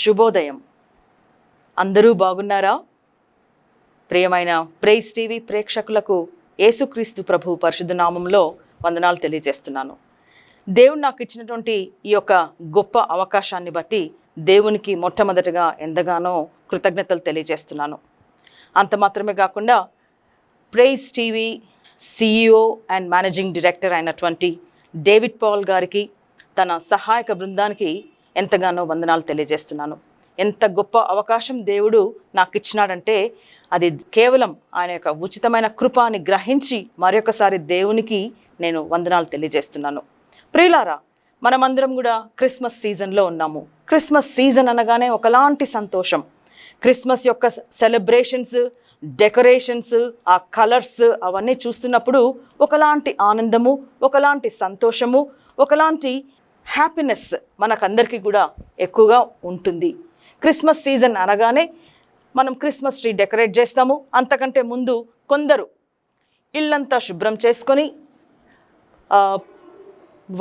శుభోదయం. అందరూ బాగున్నారా? ప్రియమైన ప్రైజ్ టీవీ ప్రేక్షకులకు యేసుక్రీస్తు ప్రభు పరిశుద్ధ నామంలో వందనాలు తెలియజేస్తున్నాను. దేవుడు నాకు ఇచ్చినటువంటి ఈ యొక్క గొప్ప అవకాశాన్ని బట్టి దేవునికి మొట్టమొదటిగా ఎంతగానో కృతజ్ఞతలు తెలియజేస్తున్నాను. అంత మాత్రమే కాకుండా prize TV CEO and managing director అయినటువంటి డేవిడ్ పాల్ గారికి, తన సహాయక బృందానికి ఎంతగానో వందనాలు తెలియజేస్తున్నాను. ఎంత గొప్ప అవకాశం దేవుడు నాకు ఇచ్చినాడంటే అది కేవలం ఆయన యొక్క ఉచితమైన కృపని గ్రహించి మరొకసారి దేవునికి నేను వందనాలు తెలియజేస్తున్నాను. ప్రియులారా, మనమందరం కూడా క్రిస్మస్ సీజన్లో ఉన్నాము. క్రిస్మస్ సీజన్ అనగానే ఒకలాంటి సంతోషం. క్రిస్మస్ యొక్క సెలబ్రేషన్స్, డెకరేషన్స్, ఆ కలర్స్ అవన్నీ చూస్తున్నప్పుడు ఒకలాంటి ఆనందము, ఒకలాంటి సంతోషము, ఒకలాంటి హ్యాపీనెస్ మనకందరికీ కూడా ఎక్కువగా ఉంటుంది. క్రిస్మస్ సీజన్ అనగానే మనం క్రిస్మస్ ట్రీ డెకరేట్ చేస్తాము. అంతకంటే ముందు కొందరు ఇల్లంతా శుభ్రం చేసుకొని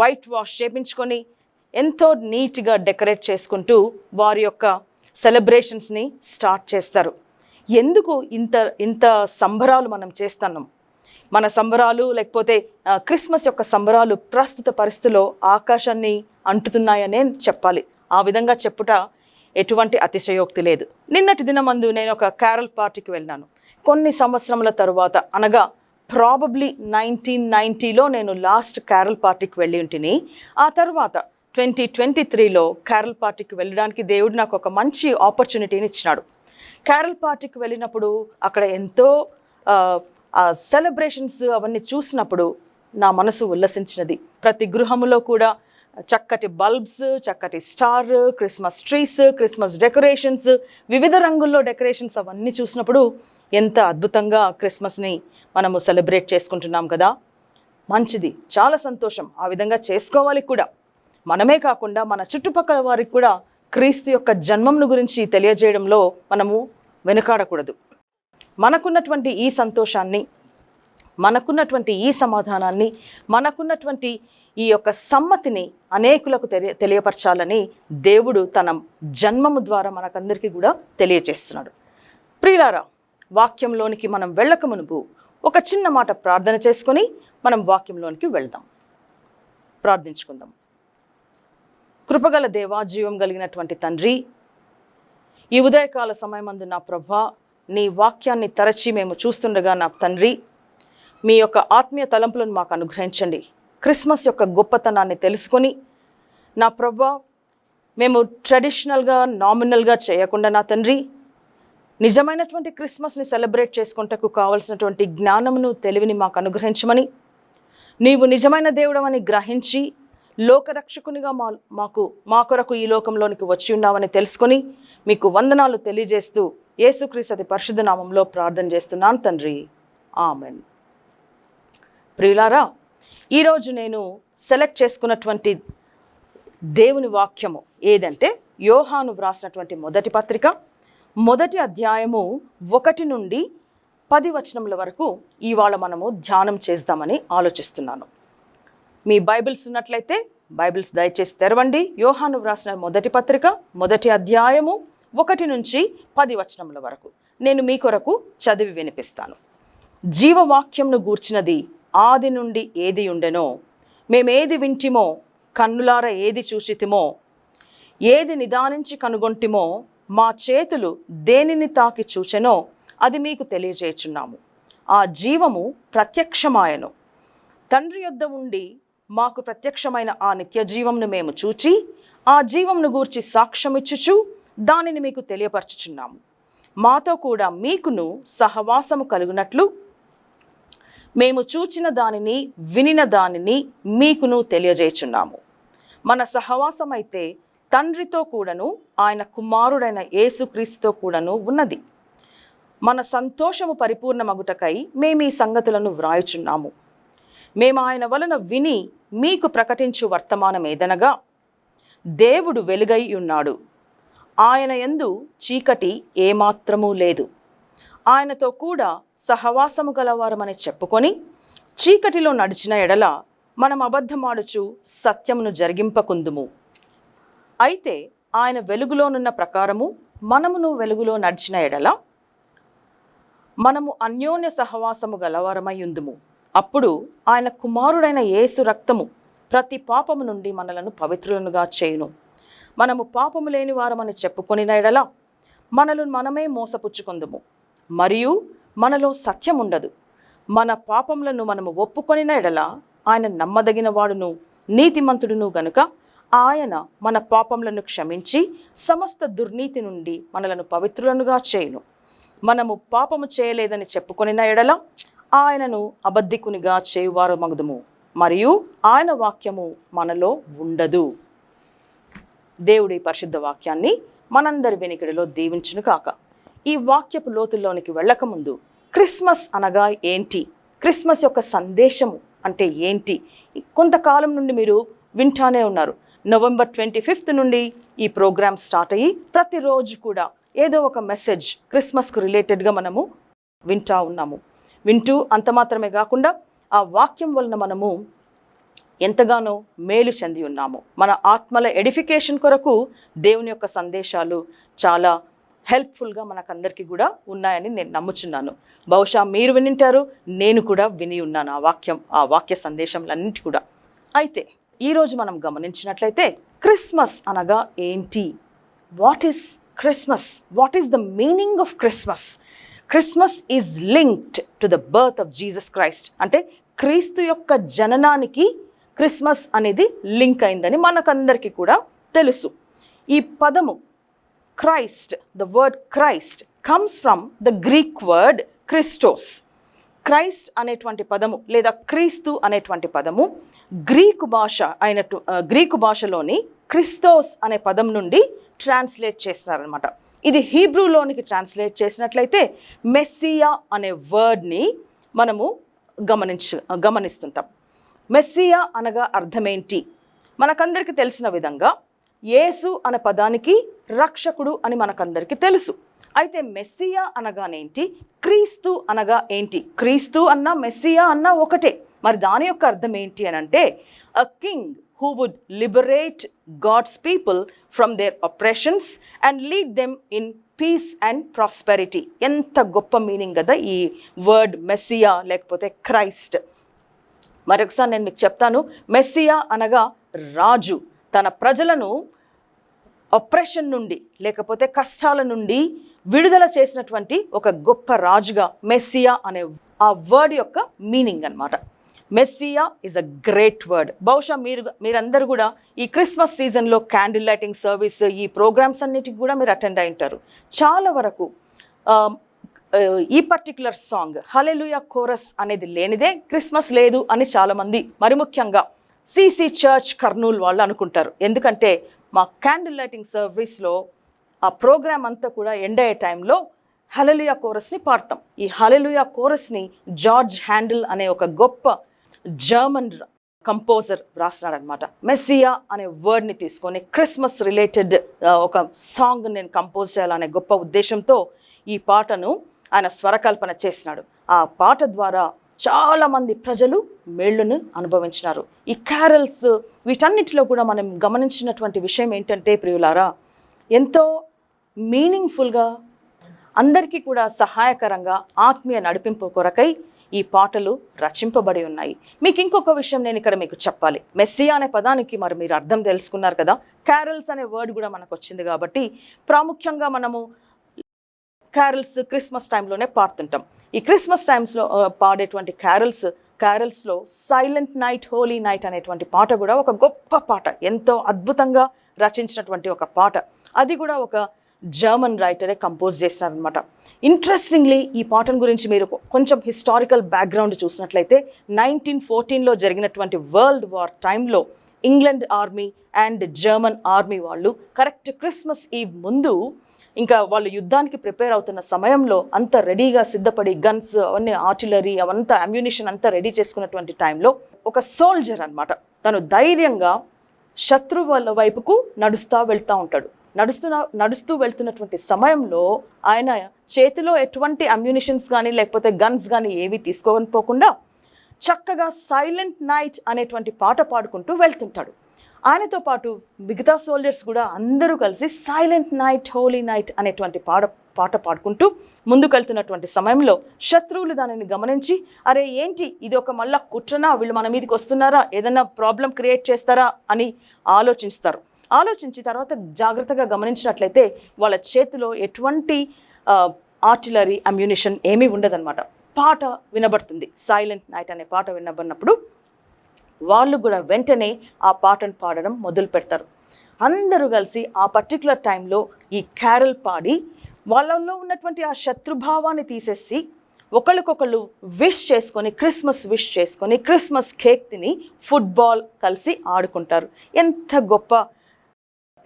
వైట్ వాష్ చేయించుకొని ఎంతో నీట్గా డెకరేట్ చేసుకుంటూ వారి యొక్క సెలబ్రేషన్స్ని స్టార్ట్ చేస్తారు. ఎందుకు ఇంత సంబరాలు మనం చేస్తున్నాం? మన సంబరాలు లేకపోతే క్రిస్మస్ యొక్క సంబరాలు ప్రస్తుత పరిస్థితిలో ఆకాశాన్ని అంటుతున్నాయనే చెప్పాలి. ఆ విధంగా చెప్పుట ఎటువంటి అతిశయోక్తి లేదు. నిన్నటి దినమందు నేను ఒక క్యారల్ పార్టీకి వెళ్ళినాను. కొన్ని సంవత్సరముల తరువాత, అనగా ప్రాబబ్లీ 1990లో నేను లాస్ట్ క్యారల్ పార్టీకి వెళ్ళి ఉంటిని. ఆ తర్వాత 2023లో క్యారల్ పార్టీకి వెళ్ళడానికి దేవుడు నాకు ఒక మంచి ఆపర్చునిటీని ఇచ్చినాడు. క్యారల్ పార్టీకి వెళ్ళినప్పుడు అక్కడ ఎంతో సెలబ్రేషన్స్ అవన్నీ చూసినప్పుడు నా మనసు ఉల్లసించినది. ప్రతి గృహములో కూడా చక్కటి బల్బ్స్, చక్కటి star, Christmas trees, Christmas decorations, వివిధ రంగుల్లో డెకరేషన్స్ అవన్నీ చూసినప్పుడు ఎంత అద్భుతంగా క్రిస్మస్ని మనము సెలబ్రేట్ చేసుకుంటున్నాం కదా. మంచిది, చాలా సంతోషం. ఆ విధంగా చేసుకోవాలి కూడా. మనమే కాకుండా మన చుట్టుపక్కల వారికి కూడా క్రీస్తు యొక్క జన్మంను గురించి తెలియజేయడంలో మనము వెనుకాడకూడదు. మనకున్నటువంటి ఈ సంతోషాన్ని, మనకున్నటువంటి ఈ సమాధానాన్ని, మనకున్నటువంటి ఈ యొక్క సమ్మతిని అనేకులకు తెలియపరచాలని దేవుడు తన జన్మము ద్వారా మనకందరికీ కూడా తెలియజేస్తున్నాడు. ప్రియులారా, వాక్యంలోనికి మనం వెళ్ళక మునుపు ఒక చిన్న మాట ప్రార్థన చేసుకొని మనం వాక్యంలోనికి వెళ్దాం. ప్రార్థించుకుందాం. కృపగల దేవా, జీవం కలిగినటువంటి తండ్రి, ఈ ఉదయకాల సమయమందు నా ప్రభువా, నీ వాక్యాన్ని తరచి మేము చూస్తుండగా నా తండ్రి, మీ యొక్క ఆత్మీయ తలంపులను మాకు అనుగ్రహించండి. క్రిస్మస్ యొక్క గొప్పతనాన్ని తెలుసుకొని నా ప్రభువా, మేము ట్రెడిషనల్గా, నామినల్గా చేయకుండా నా తండ్రి, నిజమైనటువంటి క్రిస్మస్ని సెలబ్రేట్ చేసుకుంటకు కావలసినటువంటి జ్ఞానమును, తెలివిని మాకు అనుగ్రహించమని, నీవు నిజమైన దేవుడవని గ్రహించి లోకరక్షకునిగా మా కొరకు ఈ లోకంలోనికి వచ్చి ఉన్నామని తెలుసుకొని మీకు వందనాలు తెలియజేస్తూ యేసుక్రీస్తు అతి పరిశుద్ధ నామంలో ప్రార్థన చేస్తున్నాను తండ్రి, ఆమెన్. ప్రియులారా, ఈరోజు నేను సెలెక్ట్ చేసుకున్నటువంటి దేవుని వాక్యము ఏదంటే యోహాను వ్రాసినటువంటి మొదటి పత్రిక, మొదటి అధ్యాయము 1 నుండి 10 వచనముల వరకు ఇవాళ మనము ధ్యానం చేద్దామని ఆలోచిస్తున్నాను. మీ బైబిల్స్ ఉన్నట్లయితే బైబిల్స్ దయచేసి తెరవండి. యోహాను వ్రాసిన మొదటి పత్రిక, మొదటి అధ్యాయము 1 నుంచి 10 వచనముల వరకు నేను మీ కొరకు చదివి వినిపిస్తాను. జీవవాక్యంను గూర్చినది ఆది నుండి ఏది ఉండెనో, మేమేది వింటిమో, కన్నులార ఏది చూచితిమో, ఏది నిదానించి కనుగొంటిమో, మా చేతులు దేనిని తాకి చూచెనో అది మీకు తెలియజేయుచున్నాము. ఆ జీవము ప్రత్యక్షమాయను, తండ్రి యొద్ద ఉండి మాకు ప్రత్యక్షమైన ఆ నిత్య జీవంను మేము చూచి ఆ జీవంను గూర్చి సాక్ష్యమిచ్చుచు దానిని మీకు తెలియపరచుచున్నాము. మాతో కూడా మీకును సహవాసము కలుగునట్లు మేము చూచిన దానిని, వినిన దానిని మీకును తెలియజేయుచున్నాము. మన సహవాసం అయితే తండ్రితో కూడాను ఆయన కుమారుడైన యేసుక్రీస్తుతో కూడాను ఉన్నది. మన సంతోషము పరిపూర్ణమగుటకై మేము ఈ సంగతులను వ్రాయుచున్నాము. మేము ఆయన వలన విని మీకు ప్రకటించు వర్తమానం ఏదనగా, దేవుడు వెలుగై ఉన్నాడు, ఆయన యందు చీకటి ఏమాత్రమూ లేదు. ఆయనతో కూడా సహవాసము గలవారమని చెప్పుకొని చీకటిలో నడిచిన ఎడల మనం అబద్ధమాడుచు సత్యమును జరిగింపకుందుము. అయితే ఆయన వెలుగులోనున్న ప్రకారము మనమును వెలుగులో నడిచిన ఎడల మనము అన్యోన్య సహవాసము గలవారమై ఉందుము. అప్పుడు ఆయన కుమారుడైన యేసు రక్తము ప్రతి పాపము నుండి మనలను పవిత్రులనుగా చేయును. మనము పాపము లేని వారమని చెప్పుకొనిన ఎడల మనలను మనమే మోసపుచ్చుకొందుము, మరియు మనలో సత్యం ఉండదు. మన పాపములను మనము ఒప్పుకొనిన ఎడల ఆయన నమ్మదగిన వాడును నీతిమంతుడును గనుక ఆయన మన పాపములను క్షమించి సమస్త దుర్నీతి నుండి మనలను పవిత్రులనుగా చేయును. మనము పాపము చేయలేదని చెప్పుకొనిన ఎడల ఆయనను అబద్ధికునిగా చేయువారు మగుదుము, మరియు ఆయన వాక్యము మనలో ఉండదు. దేవుడి పరిశుద్ధ వాక్యాన్ని మనందరి వెనుకడిలో దీవించును కాక. ఈ వాక్యపు లోతుల్లోనికి వెళ్ళకముందు క్రిస్మస్ అనగా ఏంటి, క్రిస్మస్ యొక్క సందేశము అంటే ఏంటి, కొంతకాలం నుండి మీరు వింటానే ఉన్నారు. నవంబర్ 25 నుండి ఈ ప్రోగ్రామ్ స్టార్ట్ అయ్యి ప్రతిరోజు కూడా ఏదో ఒక మెసేజ్ క్రిస్మస్కు రిలేటెడ్గా మనము వింటూ అంత మాత్రమే కాకుండా ఆ వాక్యం వలన మనము ఎంతగానో మేలు చెంది ఉన్నాము. మన ఆత్మల ఎడిఫికేషన్ కొరకు దేవుని యొక్క సందేశాలు చాలా హెల్ప్ఫుల్గా మనకందరికీ కూడా ఉన్నాయని నేను నమ్ముచున్నాను. బహుశా మీరు వినింటారు, నేను కూడా విని ఉన్నాను ఆ వాక్య సందేశంలన్నింటి కూడా. అయితే ఈరోజు మనం గమనించినట్లయితే క్రిస్మస్ అనగా ఏంటి, what is Christmas, what is the meaning of Christmas. Christmas is linked to the birth of Jesus Christ. అంటే క్రీస్తు యొక్క జననానికి క్రిస్మస్ అనేది లింక్ అయిందని మనకందరికీ కూడా తెలుసు. ఈ పదము Christ, the word Christ comes from the Greek word Christos. Christ అనేటువంటి పదము లేదా క్రీస్తు అనేటువంటి పదము గ్రీకు భాషలోని క్రిస్తోస్ అనే పదం నుండి ట్రాన్స్లేట్ చేస్తున్నారనమాట. ఇది హీబ్రూలోనికి ట్రాన్స్లేట్ చేసినట్లయితే మెస్సియా అనే వర్డ్ని మనము గమనిస్తుంటాం. మెస్సియా అనగా అర్థమేంటి? మనకందరికీ తెలిసిన విధంగా యేసు అనే పదానికి రక్షకుడు అని మనకందరికీ తెలుసు. అయితే మెస్సియా అనగానేంటి, క్రీస్తు అనగా ఏంటి? క్రీస్తు అన్నా మెస్సియా అన్నా ఒకటే. మరి దాని యొక్క అర్థం ఏంటి అని అంటే, a king who would liberate God's people from their oppressions and lead them in peace and prosperity. ఎంత గొప్ప మీనింగ్ కదా ఈ వర్డ్ మెస్సియా లేకపోతే క్రైస్ట్. మరొకసారి నేను మీకు చెప్తాను. మెస్సియా అనగా రాజు తన ప్రజలను ఆప్రెషన్ నుండి లేకపోతే కష్టాల నుండి విడుదల చేసినటువంటి ఒక గొప్ప రాజుగా మెస్సియా అనే ఆ వర్డ్ యొక్క మీనింగ్ అన్నమాట. Messiah is a great word. బహుశా మీరందరూ కూడా ఈ క్రిస్మస్ సీజన్లో క్యాండిల్ లైటింగ్ సర్వీస్, ఈ ప్రోగ్రామ్స్ అన్నిటికి కూడా మీరు అటెండ్ అయి ఉంటారు. చాలా వరకు ఈ పర్టికులర్ సాంగ్ హల్లెలూయా కోరస్ అనేది లేనిదే క్రిస్మస్ లేదు అని చాలామంది, మరి ముఖ్యంగా సిసి చర్చ్ కర్నూలు వాళ్ళు అనుకుంటారు. ఎందుకంటే మా క్యాండిల్ లైటింగ్ సర్వీస్లో ఆ ప్రోగ్రామ్ అంతా కూడా ఎండ్ అయ్యే టైంలో హల్లెలూయా కోరస్ని పాడతాం. ఈ హల్లెలూయా కోరస్ని జార్జ్ హ్యాండిల్ అనే ఒక గొప్ప జర్మన్ కంపోజర్ రాస్తున్నాడనమాట. మెస్సియా అనే వర్డ్ని తీసుకొని క్రిస్మస్ రిలేటెడ్ ఒక సాంగ్ నేను కంపోజ్ చేయాలనే గొప్ప ఉద్దేశంతో ఈ పాటను ఆయన స్వరకల్పన చేసినాడు. ఆ పాట ద్వారా చాలామంది ప్రజలు మేళ్లను అనుభవించినారు. ఈ క్యారల్స్ వీటన్నిటిలో కూడా మనం గమనించినటువంటి విషయం ఏంటంటే ప్రియులారా, ఎంతో మీనింగ్ఫుల్గా అందరికీ కూడా సహాయకరంగా ఆత్మీయ నడిపింపు కొరకై ఈ పాటలు రచింపబడి ఉన్నాయి. మీకు ఇంకొక విషయం నేను ఇక్కడ మీకు చెప్పాలి. మెస్సియా అనే పదానికి మరి మీరు అర్థం తెలుసుకున్నారు కదా. క్యారల్స్ అనే వర్డ్ కూడా మనకు వచ్చింది కాబట్టి ప్రాముఖ్యంగా మనము క్యారల్స్ క్రిస్మస్ టైంలోనే పాడుతుంటాం. ఈ క్రిస్మస్ టైమ్స్లో పాడేటువంటి క్యారల్స్లో సైలెంట్ నైట్ హోలీ నైట్ అనేటువంటి పాట కూడా ఒక గొప్ప పాట, ఎంతో అద్భుతంగా రచించినటువంటి ఒక పాట. అది కూడా ఒక జర్మన్ రైటరే కంపోజ్ చేస్తారనమాట. ఇంట్రెస్టింగ్లీ ఈ పాటను గురించి మీరు కొంచెం హిస్టారికల్ బ్యాక్గ్రౌండ్ చూసినట్లయితే 1914లో జరిగినటువంటి వరల్డ్ వార్ టైంలో England army and German army వాళ్ళు కరెక్ట్ క్రిస్మస్ ఈవ్ ముందు ఇంకా వాళ్ళు యుద్ధానికి ప్రిపేర్ అవుతున్న సమయంలో అంతా రెడీగా సిద్ధపడి గన్స్ అవన్నీ ఆర్టిలరీ అవంతా అమ్యునిషన్ అంతా రెడీ చేసుకున్నటువంటి టైంలో ఒక సోల్జర్ అనమాట, తను ధైర్యంగా శత్రువుల వైపుకు వెళ్తూ ఉంటాడు. నడుస్తూ వెళ్తున్నటువంటి సమయంలో ఆయన చేతిలో ఎటువంటి అమ్యునిషన్స్ కానీ లేకపోతే గన్స్ కానీ ఏవి తీసుకోకపోకుండా చక్కగా సైలెంట్ నైట్ అనేటువంటి పాట పాడుకుంటూ వెళ్తుంటాడు. ఆయనతో పాటు మిగతా సోల్జర్స్ కూడా అందరూ కలిసి సైలెంట్ నైట్ హోలీ నైట్ అనేటువంటి పాట పాడుకుంటూ ముందుకెళ్తున్నటువంటి సమయంలో శత్రువులు దానిని గమనించి, అరే ఏంటి ఇది, ఒక మళ్ళా కుట్రనా, వీళ్ళు మన మీదకి వస్తున్నారా, ఏదైనా ప్రాబ్లం క్రియేట్ చేస్తారా అని ఆలోచించి తర్వాత జాగ్రత్తగా గమనించినట్లయితే వాళ్ళ చేతిలో ఎటువంటి ఆర్టిలరీ అమ్యునిషన్ ఏమీ ఉండదన్నమాట. పాట వినబడుతుంది, సైలెంట్ నైట్ అనే పాట వినబడినప్పుడు వాళ్ళు కూడా వెంటనే ఆ పాటను పాడడం మొదలు పెడతారు. అందరూ కలిసి ఆ పర్టికులర్ టైంలో ఈ క్యారల్ పాడి వాళ్ళల్లో ఉన్నటువంటి ఆ శత్రుభావాన్ని తీసేసి ఒకళ్ళకొకళ్ళు క్రిస్మస్ విష్ చేసుకొని క్రిస్మస్ కేక్ తిని ఫుట్బాల్ కలిసి ఆడుకుంటారు. ఎంత గొప్ప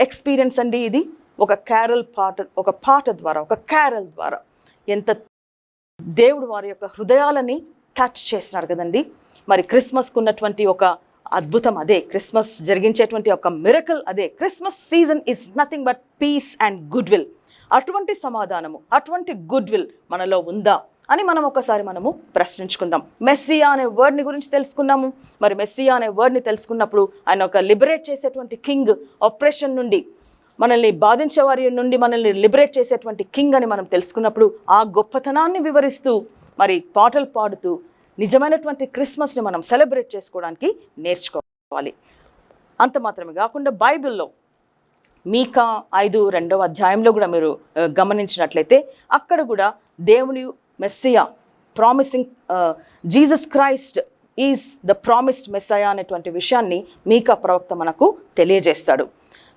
ఎక్స్పీరియన్స్ అండి ఇది. ఒక క్యారల్ పాట ద్వారా, ఒక క్యారల్ ద్వారా ఎంత దేవుడు వారి యొక్క హృదయాలని టచ్ చేస్తున్నారు కదండి. మరి క్రిస్మస్కు ఉన్నటువంటి ఒక అద్భుతం అదే, క్రిస్మస్ జరిగించేటువంటి ఒక మిరకల్ అదే. Christmas season is nothing but peace and good will. అటువంటి సమాధానము, అటువంటి గుడ్ విల్ మనలో ఉందా అని ఒకసారి మనము ప్రశ్నించుకుందాం. మెస్సియా అనే వర్డ్ని గురించి తెలుసుకున్నాము. మరి మెస్సియా అనే వర్డ్ని తెలుసుకున్నప్పుడు ఆయన ఒక లిబరేట్ చేసేటువంటి కింగ్, ఆపరేషన్ నుండి మనల్ని బాధించే వారి నుండి మనల్ని లిబరేట్ చేసేటువంటి కింగ్ అని మనం తెలుసుకున్నప్పుడు ఆ గొప్పతనాన్ని వివరిస్తూ మరి పాటలు పాడుతూ నిజమైనటువంటి క్రిస్మస్ని మనం సెలబ్రేట్ చేసుకోవడానికి నేర్చుకోవాలి. అంత మాత్రమే కాకుండా బైబిల్లో మీకా 5:2 కూడా మీరు గమనించినట్లయితే అక్కడ కూడా దేవుని messiah promising Jesus Christ is the promised messiah అనేటువంటి విషయాన్ని మీకా ప్రవక్త మనకు తెలియజేస్తాడు.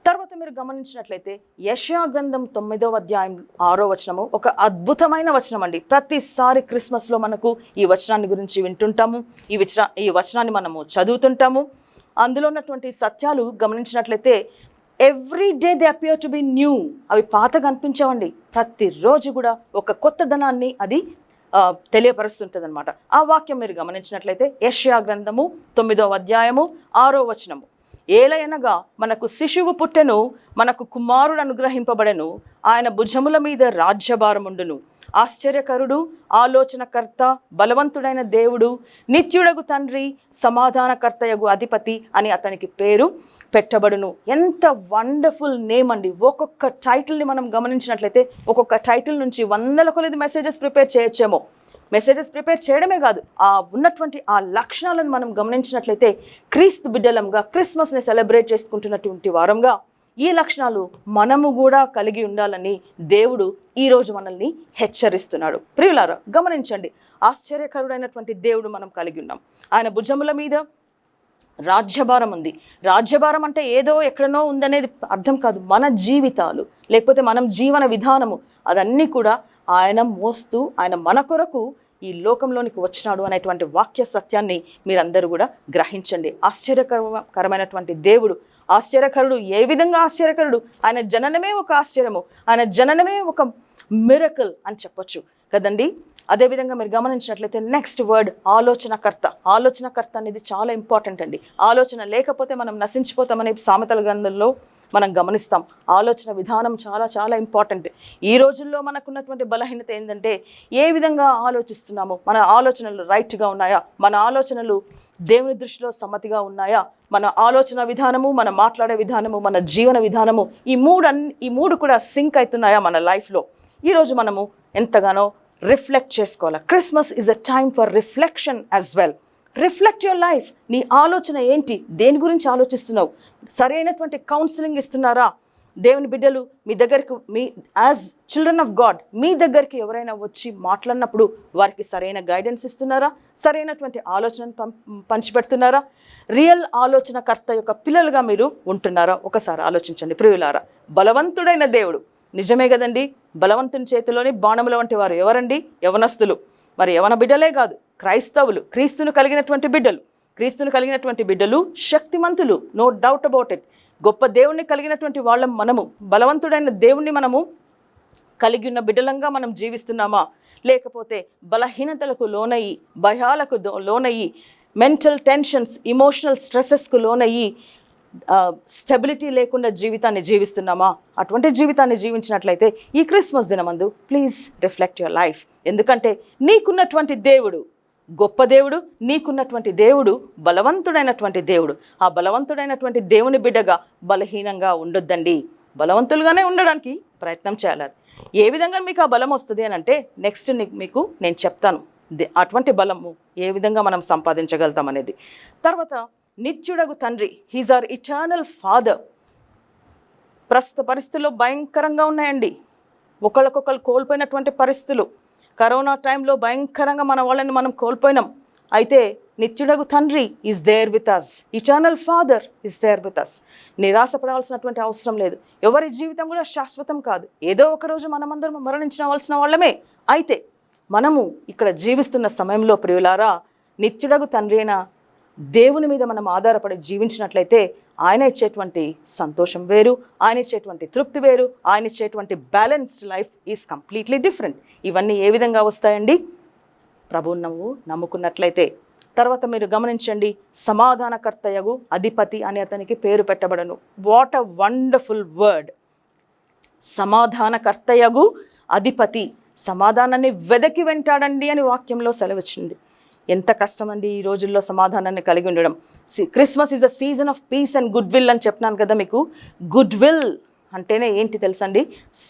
తర్వాత మీరు గమనించినట్లయితే యెషయా గ్రంథం 9:6 ఒక అద్భుతమైన వచనం అండి. ప్రతిసారి క్రిస్మస్లో మనకు ఈ వచనాన్ని గురించి వింటుంటాము, ఈ వచనాన్ని మనము చదువుతుంటాము. అందులో ఉన్నటువంటి సత్యాలు గమనించినట్లయితే every day they appear to be new. అవి పాతగా అనిపించవండి. ప్రతిరోజు కూడా ఒక కొత్తదనాన్ని అది తెలియపరుస్తుంటుంది అనమాట. ఆ వాక్యం మీరు గమనించినట్లయితే యెషయా గ్రంథము 9:6 ఏలయనగా మనకు శిశువు పుట్టెను, మనకు కుమారుడు అనుగ్రహింపబడెను, ఆయన భుజముల మీద రాజ్యభారముండును. ఆశ్చర్యకరుడు, ఆలోచనకర్త, బలవంతుడైన దేవుడు, నిత్యుడగు తండ్రి, సమాధానకర్తయగు అధిపతి అని అతనికి పేరు పెట్టబడును. ఎంత వండర్ఫుల్ నేమ్ అండి. ఒక్కొక్క టైటిల్ని మనం గమనించినట్లయితే ఒక్కొక్క టైటిల్ నుంచి 100 కొలది మెసేజెస్ ప్రిపేర్ చేయొచ్చేమో. మెసేజెస్ ప్రిపేర్ చేయడమే కాదు, ఆ ఉన్నటువంటి ఆ లక్షణాలను మనం గమనించినట్లయితే క్రీస్తు బిడ్డలంగా క్రిస్మస్ని సెలబ్రేట్ చేసుకుంటున్నటువంటి వారంగా ఈ లక్షణాలు మనము కూడా కలిగి ఉండాలని దేవుడు ఈరోజు మనల్ని హెచ్చరిస్తున్నాడు. ప్రియులారా గమనించండి, ఆశ్చర్యకరుడైనటువంటి దేవుడు మనం కలిగి ఉన్నాం. ఆయన భుజముల మీద రాజ్యభారం ఉంది. రాజ్యభారం అంటే ఏదో ఎక్కడనో ఉందనేది అర్థం కాదు. మన జీవితాలు లేకపోతే మనం జీవన విధానము అదన్నీ కూడా ఆయన మోస్తూ ఆయన మన కొరకు ఈ లోకంలోనికి వచ్చినాడు అనేటువంటి వాక్య సత్యాన్ని మీరందరూ కూడా గ్రహించండి. ఆశ్చర్యకరమైనటువంటి దేవుడు, ఆశ్చర్యకరుడు. ఏ విధంగా ఆశ్చర్యకరుడు? ఆయన జననమే ఒక ఆశ్చర్యము, ఆయన జననమే ఒక మిరకల్ అని చెప్పొచ్చు కదండి. అదేవిధంగా మీరు గమనించినట్లయితే నెక్స్ట్ వర్డ్ ఆలోచనకర్త. ఆలోచనకర్త అనేది చాలా ఇంపార్టెంట్ అండి. ఆలోచన లేకపోతే మనం నశించిపోతామనే సామెతల గ్రంథంలో మనం గమనిస్తాం. ఆలోచన విధానం చాలా చాలా ఇంపార్టెంట్. ఈ రోజుల్లో మనకున్నటువంటి బలహీనత ఏంటంటే ఏ విధంగా ఆలోచిస్తున్నాము, మన ఆలోచనలు రైట్గా ఉన్నాయా, మన ఆలోచనలు దేవుని దృష్టిలో సమ్మతిగా ఉన్నాయా, మన ఆలోచన విధానము, మన మాట్లాడే విధానము, మన జీవన విధానము ఈ మూడు కూడా సింక్ అవుతున్నాయా మన లైఫ్లో. ఈరోజు మనము ఎంతగానో రిఫ్లెక్ట్ చేసుకోవాలి. Christmas is a time for reflection as well. Reflect your life. నీ ఆలోచన ఏంటి? దేని గురించి ఆలోచిస్తున్నావు? సరైనటువంటి కౌన్సిలింగ్ ఇస్తున్నారా? దేవుని బిడ్డలు మీ దగ్గరికి, మీ యాజ్ చిల్డ్రన్ ఆఫ్ గాడ్ మీ దగ్గరికి ఎవరైనా వచ్చి మాట్లాడినప్పుడు వారికి సరైన గైడెన్స్ ఇస్తున్నారా? సరైనటువంటి ఆలోచనను పంచిపెడుతున్నారా? రియల్ ఆలోచనకర్త యొక్క పిల్లలుగా మీరు ఉంటున్నారా? ఒకసారి ఆలోచించండి ప్రియులారా. బలవంతుడైన దేవుడు, నిజమే కదండి. బలవంతుని చేతిలోని బాణముల వంటి వారు ఎవరండి? యవనస్తులు. మరి యవన బిడ్డలే కాదు, క్రైస్తవులు, క్రీస్తును కలిగినటువంటి బిడ్డలు శక్తిమంతులు, నో డౌట్ అబౌట్ ఇట్. గొప్ప దేవుణ్ణి కలిగినటువంటి వాళ్ళం మనము. బలవంతుడైన దేవుణ్ణి మనము కలిగి ఉన్న బిడ్డలంగా మనం జీవిస్తున్నామా? లేకపోతే బలహీనతలకు లోనయ్యి, భయాలకు లోనయ్యి, మెంటల్ టెన్షన్స్, ఇమోషనల్ స్ట్రెసెస్కు లోనయ్యి స్టెబిలిటీ లేకుండా జీవితాన్ని జీవిస్తున్నామా? అటువంటి జీవితాన్ని జీవించినట్లయితే ఈ క్రిస్మస్ దినమందు ప్లీజ్ రిఫ్లెక్ట్ యువర్ లైఫ్. ఎందుకంటే నీకున్నటువంటి దేవుడు గొప్ప దేవుడు, నీకున్నటువంటి దేవుడు బలవంతుడైనటువంటి దేవుడు. ఆ బలవంతుడైనటువంటి దేవుని బిడ్డగా బలహీనంగా ఉండొద్దండి. బలవంతులుగానే ఉండడానికి ప్రయత్నం చేయాలి. ఏ విధంగా మీకు ఆ బలం వస్తుంది అని అంటే నెక్స్ట్ మీకు నేను చెప్తాను. అటువంటి బలము ఏ విధంగా మనం సంపాదించగలుగుతాం అనేది. తర్వాత నిత్యుడగు తండ్రి, హీజ్ ఆర్ ఇటర్నల్ ఫాదర్. ప్రస్తుత పరిస్థితుల్లో భయంకరంగా ఉన్నాయండి. ఒకళ్ళకొకళ్ళు కోల్పోయినటువంటి పరిస్థితులు. కరోనా టైంలో భయంకరంగా మన వాళ్ళని మనం కోల్పోయినాం. అయితే నిత్యుడగు తండ్రి is there with us, eternal father is there with us. నిరాశపడవలసినటువంటి అవసరం లేదు. ఎవరి జీవితం కూడా శాశ్వతం కాదు. ఏదో ఒకరోజు మనమందరం మరణించవలసిన వాళ్ళమే. అయితే మనము ఇక్కడ జీవిస్తున్న సమయంలో ప్రియులారా, నిత్యుడగు తండ్రి అయిన దేవుని మీద మనం ఆధారపడి జీవించినట్లయితే ఆయన ఇచ్చేటువంటి సంతోషం వేరు, ఆయన ఇచ్చేటువంటి తృప్తి వేరు, ఆయన ఇచ్చేటువంటి balanced life is completely different. ఇవన్నీ ఏ విధంగా వస్తాయండి? ప్రభువు నువ్వు నమ్ముకున్నట్లయితే. తర్వాత మీరు గమనించండి, సమాధానకర్తయగు అధిపతి అని అతనికి పేరు పెట్టబడను. What a wonderful word. సమాధానకర్తయగు అధిపతి, సమాధానాన్ని వెదకి వెంటాడండి అని వాక్యంలో సెలవిచ్చింది. ఎంత కష్టమండి ఈ రోజుల్లో సమాధానాన్ని కలిగి ఉండడం. Christmas is a season of peace and good will అని చెప్పినాను కదా మీకు. గుడ్ విల్ అంటేనే ఏంటి తెలుసండి?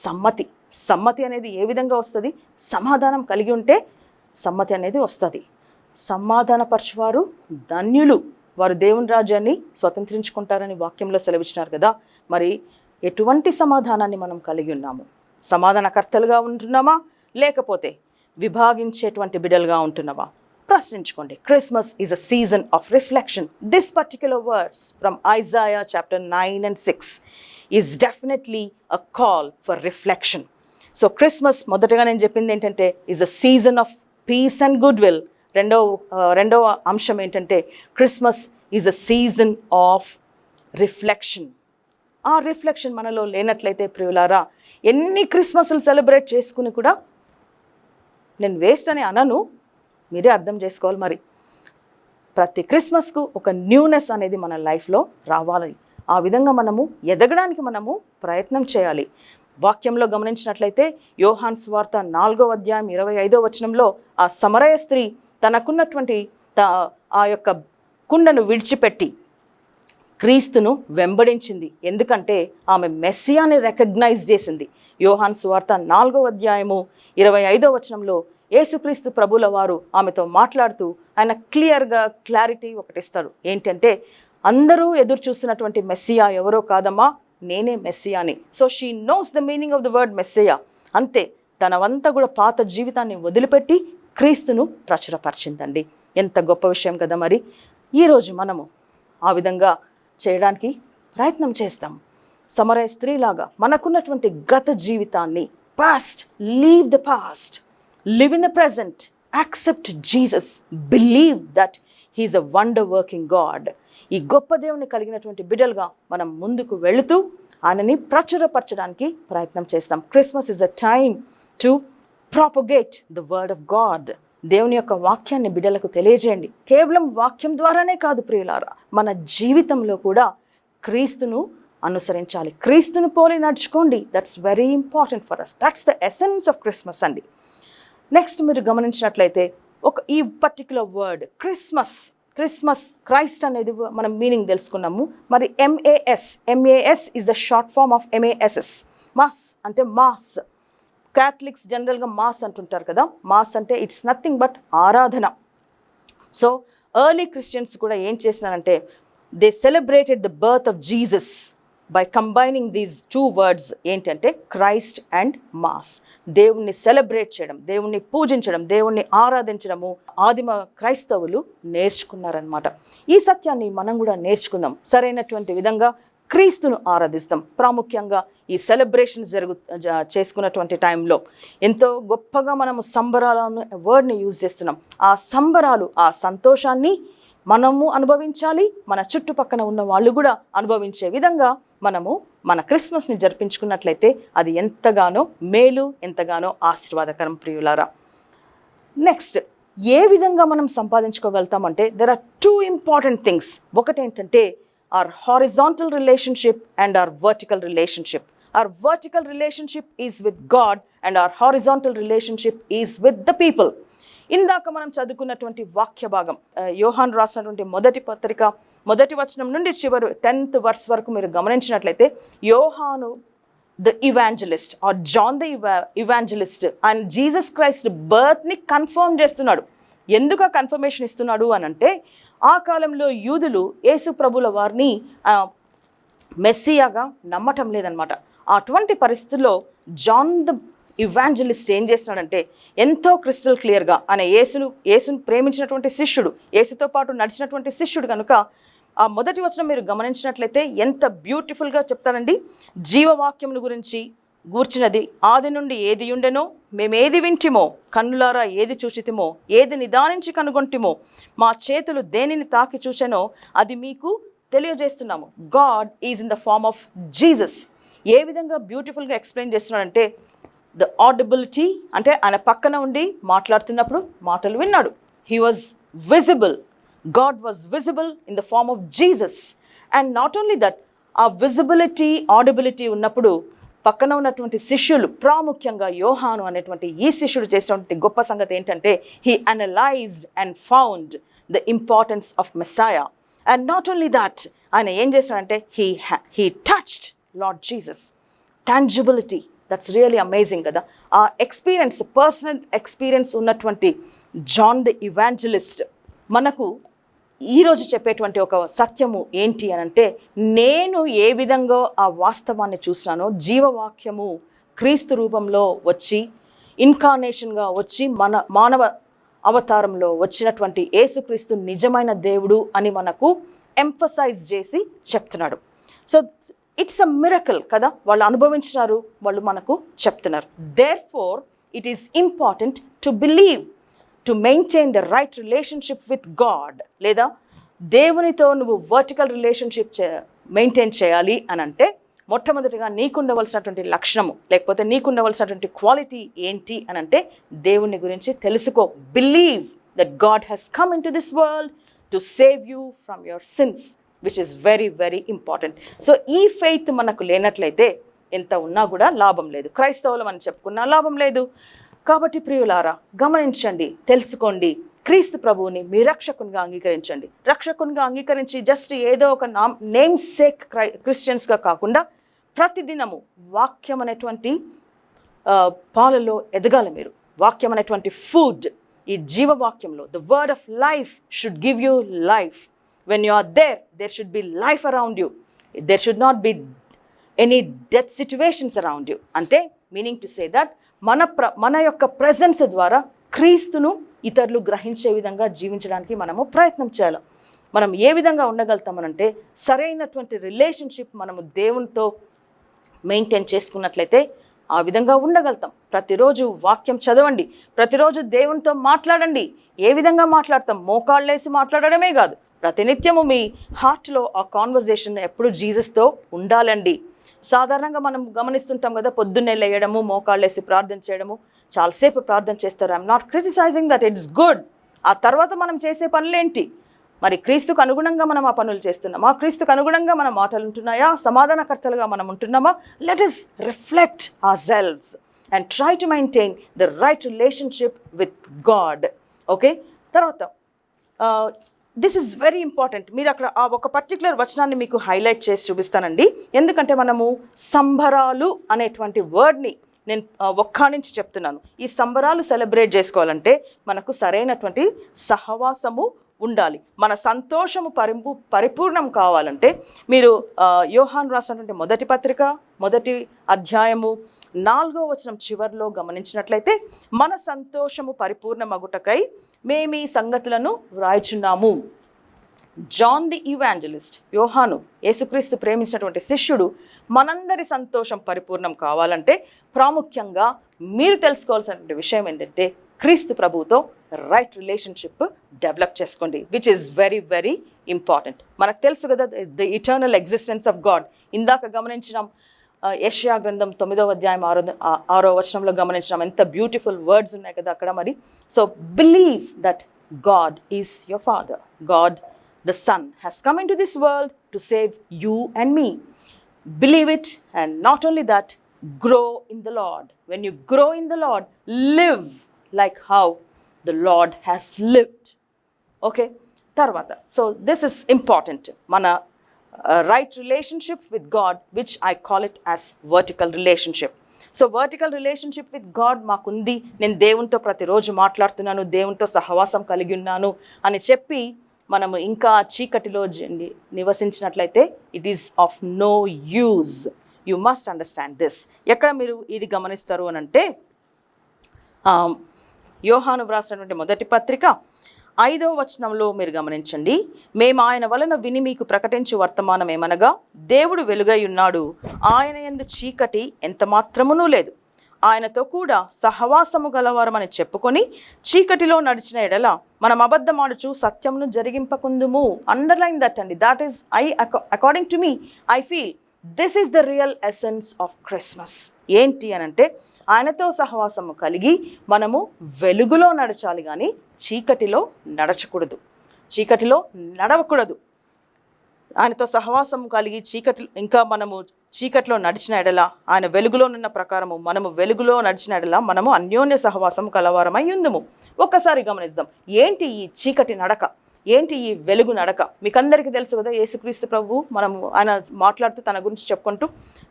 సమ్మతి. సమ్మతి అనేది ఏ విధంగా వస్తుంది? సమాధానం కలిగి ఉంటే సమ్మతి అనేది వస్తుంది. సమాధానపరచువారు ధన్యులు, వారు దేవుని రాజ్యాన్ని స్వతంత్రించుకుంటారని వాక్యంలో సెలవిచ్చినారు కదా. మరి ఎటువంటి సమాధానాన్ని మనం కలిగి ఉన్నాము? సమాధానకర్తలుగా ఉంటున్నామా, లేకపోతే విభాగించేటువంటి బిడ్డలుగా ఉంటున్నావా? ప్రశ్నించుకోండి. Christmas is a season of reflection. This particular words from Isaiah chapter 9 and 6 is definitely a call for reflection. So Christmas మొదటగా నేను చెప్పింది ఏంటంటే is a season of peace and good will. రెండవ అంశం ఏంటంటే Christmas is a season of reflection. ఆ reflection మనలో లేనట్లయితే ప్రియులారా, ఎన్ని క్రిస్మస్లు సెలబ్రేట్ చేసుకుని కూడా నేను వేస్ట్ అని అనను, మీరే అర్థం చేసుకోవాలి. మరి ప్రతి క్రిస్మస్కు ఒక న్యూనెస్ అనేది మన లైఫ్లో రావాలి. ఆ విధంగా మనము ఎదగడానికి మనము ప్రయత్నం చేయాలి. వాక్యంలో గమనించినట్లయితే యోహాను సువార్త 4వ అధ్యాయం 25వ వచనంలో ఆ సమరయ స్త్రీ తనకున్నటువంటి ఆ యొక్క కుండను విడిచిపెట్టి క్రీస్తును వెంబడించింది. ఎందుకంటే ఆమె మెస్సియాని రికగ్నైజ్ చేసింది. యోహాను సువార్త 4వ అధ్యాయము 25వ వచనంలో యేసుక్రీస్తు ప్రభుల వారు ఆమెతో మాట్లాడుతూ ఆయన క్లారిటీ ఒకటిస్తారు. ఏంటంటే అందరూ ఎదురు చూస్తున్నటువంటి మెస్సియా ఎవరో కాదమ్మా, నేనే మెస్సియాని. So she knows the meaning of the word messiah. అంతే, తనవంతా కూడా పాత జీవితాన్ని వదిలిపెట్టి క్రీస్తును ప్రచురపరిచిందండి. ఎంత గొప్ప విషయం కదా. మరి ఈరోజు మనము ఆ విధంగా చేయడానికి ప్రయత్నం చేస్తాం. సమరయ స్త్రీలాగా మనకున్నటువంటి గత జీవితాన్ని, past, leave the past, live in the present, accept Jesus, believe that he is a wonder working God. ఈ గొప్ప దేవుని కలిగినటువంటి బిడ్డలుగా మనం ముందుకు వెళుతూ ఆయనని ప్రచురపరచడానికి ప్రయత్నం చేస్తాం. Christmas is a time to propagate the word of God. దేవుని యొక్క వాక్యాన్ని బిడ్డలకు తెలియజేయండి. కేవలం వాక్యం ద్వారానే కాదు ప్రియులారా, మన జీవితంలో కూడా క్రీస్తును అనుసరించాలి. క్రీస్తును పోలి నడుచుకోండి. That's very important for us. That's the essence of Christmas అండి. నెక్స్ట్ మీరు గమనించినట్లయితే ఈ పర్టిక్యులర్ వర్డ్ క్రిస్మస్ క్రైస్ట్ అనేది మనం మీనింగ్ తెలుసుకున్నాము. మరి MAS is the short form of MASS. Mass అంటే మాస్. క్యాథలిక్స్ జనరల్గా మాస్ అంటుంటారు కదా. మాస్ అంటే ఇట్స్ నథింగ్ బట్ ఆరాధన. సో ఎర్లీ క్రిస్టియన్స్ కూడా ఏం చేసినారంటే they celebrated the birth of Jesus by combining these 2 words. ఏంటంటే క్రైస్ట్ అండ్ మాస్. దేవుణ్ణి సెలబ్రేట్ చేయడం, దేవుణ్ణి పూజించడం, దేవుణ్ణి ఆరాధించడము ఆదిమ క్రైస్తవులు నేర్చుకున్నారనమాట. ఈ సత్యాన్ని మనం కూడా నేర్చుకుందాం. సరైనటువంటి విధంగా క్రీస్తును ఆరాధిస్తాం. ప్రాముఖ్యంగా ఈ సెలబ్రేషన్స్ చేసుకున్నటువంటి టైంలో ఎంతో గొప్పగా మనము సంబరాలను వర్డ్ని యూజ్ చేస్తున్నాం. ఆ సంబరాలు, ఆ సంతోషాన్ని మనము అనుభవించాలి, మన చుట్టుపక్కన ఉన్న వాళ్ళు కూడా అనుభవించే విధంగా మనము మన క్రిస్మస్ని జరిపించుకున్నట్లయితే అది ఎంతగానో మేలు, ఎంతగానో ఆశీర్వాదకరం ప్రియులారా. నెక్స్ట్ ఏ విధంగా మనం సంపాదించుకోగలుగుతామంటే దెర్ ఆర్ 2 important things. ఒకటేంటంటే our horizontal relationship and our vertical relationship. Our vertical relationship is with God and our horizontal relationship is with the people. ఇందాక మనం చదువుకున్నటువంటి వాక్య భాగం యోహాను రాసినటువంటి మొదటి పత్రిక మొదటి వచనం నుండి చివరి 10th verse వరకు మీరు గమనించినట్లయితే యోహాను the evangelist or John the evangelist and Jesus Christ బర్త్ని కన్ఫర్మ్ చేస్తున్నాడు. ఎందుకు ఆ కన్ఫర్మేషన్ ఇస్తున్నాడు అని అంటే, ఆ కాలంలో యూదులు యేసు ప్రభుల వారిని మెస్సియాగా నమ్మటం లేదనమాట. అటువంటి పరిస్థితుల్లో జాన్ ద ఇవాంజలిస్ట్ ఏం చేస్తున్నాడంటే, ఎంతో క్రిస్టల్ క్లియర్గా ఆయన యేసును ప్రేమించినటువంటి శిష్యుడు, యేసుతో పాటు నడిచినటువంటి శిష్యుడు కనుక ఆ మొదటి వచనం మీరు గమనించినట్లయితే ఎంత బ్యూటిఫుల్గా చెప్తానండి. జీవవాక్యమును గురించి గూర్చినది ఆది నుండి ఏది ఉండెనో, మేమేది వింటిమో, కన్నులారా ఏది చూచితిమో, ఏది నిదానించి కనుగొంటిమో, మా చేతులు దేనిని తాకి చూచెనో అది మీకు తెలియజేస్తున్నాము. God is in the form of Jesus. ఏ విధంగా బ్యూటిఫుల్గా ఎక్స్ప్లెయిన్ చేస్తున్నాడంటే, ద ఆడిబిలిటీ అంటే ఆయన పక్కన ఉండి మాట్లాడుతున్నప్పుడు మాటలు విన్నాడు. He was visible. God was visible in the form of Jesus. And not only that, ఆ విజిబిలిటీ ఆడిబిలిటీ ఉన్నప్పుడు పక్కన ఉన్నటువంటి శిష్యులు, ప్రాముఖ్యంగా యోహాను అనేటువంటి ఈ శిష్యుడు చేసినటువంటి గొప్ప సంగతి ఏంటంటే, he analyzed and found the importance of Messiah. And not only that, ఆయన ఏం చేశాడంటే he touched Lord Jesus. Tangibility, that's really amazing కదా. ఆ ఎక్స్పీరియన్స్, పర్సనల్ ఎక్స్పీరియన్స్ ఉన్నటువంటి జాన్ ద ఇవాంజలిస్ట్ మనకు ఈరోజు చెప్పేటువంటి ఒక సత్యము ఏంటి అని అంటే, నేను ఏ విధంగా ఆ వాస్తవాన్ని చూసినానో, జీవవాక్యము క్రీస్తు రూపంలో వచ్చి ఇన్కార్నేషన్గా వచ్చి మానవ అవతారంలో వచ్చినటువంటి యేసుక్రీస్తు నిజమైన దేవుడు అని మనకు ఎంఫసైజ్ చేసి చెప్తున్నాడు. సో ఇట్స్ అ మిరకల్ కదా, వాళ్ళు అనుభవించినారు, వాళ్ళు మనకు చెప్తున్నారు. Therefore it is important to believe, to maintain the right relationship with God, లేదా దేవునితో నువ్వు వర్టికల్ రిలేషన్షిప్ మెయింటైన్ చేయాలి అని అంటే, మొట్టమొదటిగా నీకుండవలసినటువంటి లక్షణము లేకపోతే నీకుండవలసినటువంటి క్వాలిటీ ఏంటి అని అంటే, దేవుని గురించి తెలుసుకో. Believe that God has come into this world to save you from your sins, which is very very important. So ఈ ఫెయిత్ మనకు లేనట్లయితే ఎంత ఉన్నా కూడా లాభం లేదు. క్రైస్తవులం అని చెప్పుకున్నా లాభం లేదు. కాబట్టి ప్రియులారా, గమనించండి, తెలుసుకోండి, క్రీస్తు ప్రభువుని మీ రక్షకునిగా అంగీకరించండి. రక్షకునిగా అంగీకరించి జస్ట్ ఏదో ఒక నేమ్ సేక్ క్రిస్టియన్స్గా కాకుండా ప్రతిదినము వాక్యం అనేటువంటి పాలలో ఎదగాలి మీరు. వాక్యం అనేటువంటి ఫుడ్, ఈ జీవవాక్యంలో the word of life should give you life. When you are there should be life around you. There should not be any death situations around you. అంటే మీనింగ్ టు సే దట్ మన యొక్క presence ద్వారా క్రీస్తును ఇతరులు గ్రహించే విధంగా జీవించడానికి మనము ప్రయత్నం చేయాలి. మనం ఏ విధంగా ఉండగలుగుతామనంటే, సరైనటువంటి రిలేషన్షిప్ మనము దేవునితో మెయింటైన్ చేసుకున్నట్లయితే ఆ విధంగా ఉండగలుగుతాం. ప్రతిరోజు వాక్యం చదవండి, ప్రతిరోజు దేవునితో మాట్లాడండి. ఏ విధంగా మాట్లాడతాం? మోకాళ్ళేసి మాట్లాడడమే కాదు, ప్రతినిత్యము మీ హార్ట్లో ఆ కాన్వర్జేషన్ ఎప్పుడు జీసస్తో ఉండాలండి. సాధారణంగా మనం గమనిస్తుంటాం కదా, పొద్దున్నే లేయడము, మోకాళ్ళేసి ప్రార్థన చేయడము, చాలాసేపు ప్రార్థన చేస్తారు. I'm not criticising that, it's good. ఆ తర్వాత మనం చేసే పనులేంటి? మరి క్రీస్తుకు అనుగుణంగా మనం ఆ పనులు చేస్తున్నామా? క్రీస్తుకు అనుగుణంగా మన మాటలు ఉంటున్నాయా? సమాధానకర్తలుగా మనం ఉంటున్నామా? Let us reflect ourselves and try to maintain the right relationship with God. Okay, తర్వాత దిస్ ఈజ్ వెరీ ఇంపార్టెంట్. మీరు అక్కడ ఆ ఒక పర్టికులర్ వచనాన్ని మీకు హైలైట్ చేసి చూపిస్తానండి. ఎందుకంటే మనము సంబరాలు అనేటువంటి వర్డ్ని నేను ఒక్క నుంచి చెప్తున్నాను. ఈ సంబరాలు సెలబ్రేట్ చేసుకోవాలంటే మనకు సరైనటువంటి సహవాసము ఉండాలి. మన సంతోషము పరిపూర్ణం కావాలంటే మీరు యోహాను రాసినటువంటి మొదటి పత్రిక మొదటి అధ్యాయము 4వ వచనం చివరిలో గమనించినట్లయితే, మన సంతోషము పరిపూర్ణమగుటకై మేము ఈ సంగతులను వ్రాయుచున్నాము. జాన్ ది ఇవాంజలిస్ట్, యోహాను యేసుక్రీస్తు ప్రేమించినటువంటి శిష్యుడు, మనందరి సంతోషం పరిపూర్ణం కావాలంటే ప్రాముఖ్యంగా మీరు తెలుసుకోవాల్సినటువంటి విషయం ఏంటంటే, క్రీస్తు ప్రభువుతో రైట్ రిలేషన్షిప్ డెవలప్ చేసుకోండి, which is very very important. మనకు తెలుసు కదా, the eternal existence of God. ఇందాక గమనించినాం, యెషయా గ్రంథం 9వ అధ్యాయం 6వ వచనంలో గమనించినాం. ఎంత బ్యూటిఫుల్ వర్డ్స్ ఉన్నాయి కదా అక్కడ. మరి so believe that God is your father. God the son has come into this world to save you and me. Believe it, and not only that, grow in the Lord. When you grow in the Lord, live like how the lord has lived. Okay, తర్వాత so this is important, మన right relationship with God, which I call it as vertical relationship. So vertical relationship with God మాకుంది, నేను దేవునితో ప్రతిరోజు మాట్లాడుతున్నాను, దేవునితో సహవాసం కలిగి ఉన్నాను అని చెప్పి మనము ఇంకా చీకటిలో నివసించినట్లయితే it is of no use. You must understand this. ఎక్కడ మీరు ఇది గమనిస్తారు అని అంటే యోహాను వ్రాసినటువంటి మొదటి పత్రిక 5వ వచనంలో మీరు గమనించండి. మేము ఆయన వలన విని మీకు ప్రకటించు వర్తమానం ఏమనగా, దేవుడు వెలుగై ఉన్నాడు, ఆయన యందు చీకటి ఎంత మాత్రమునూ లేదు, ఆయనతో కూడా సహవాసము గలవారమని చెప్పుకొని చీకటిలో నడిచిన ఎడల మనం అబద్ధమాడుచు సత్యమును జరిగింపకుందుము. అండర్లైన్ దట్ అండి. That is according to me I feel this is the real essence of Christmas. ఏంటి అని అంటే ఆయనతో సహవాసము కలిగి మనము వెలుగులో నడచాలి, కానీ చీకటిలో నడచకూడదు, చీకటిలో నడవకూడదు. ఆయనతో సహవాసం కలిగి ఇంకా మనము చీకటిలో నడిచిన ఎడల, ఆయన వెలుగులో ఉన్న ప్రకారము మనము వెలుగులో నడిచిన ఎడల మనము అన్యోన్య సహవాసం కలవారమై ఉందుము. ఒక్కసారి గమనిద్దాం, ఏంటి ఈ చీకటి నడక, ఏంటి ఈ వెలుగు నడక? మీకందరికీ తెలుసు కదా, యేసుక్రీస్తు ప్రభువు ఆయన మాట్లాడుతూ తన గురించి చెప్పుకుంటూ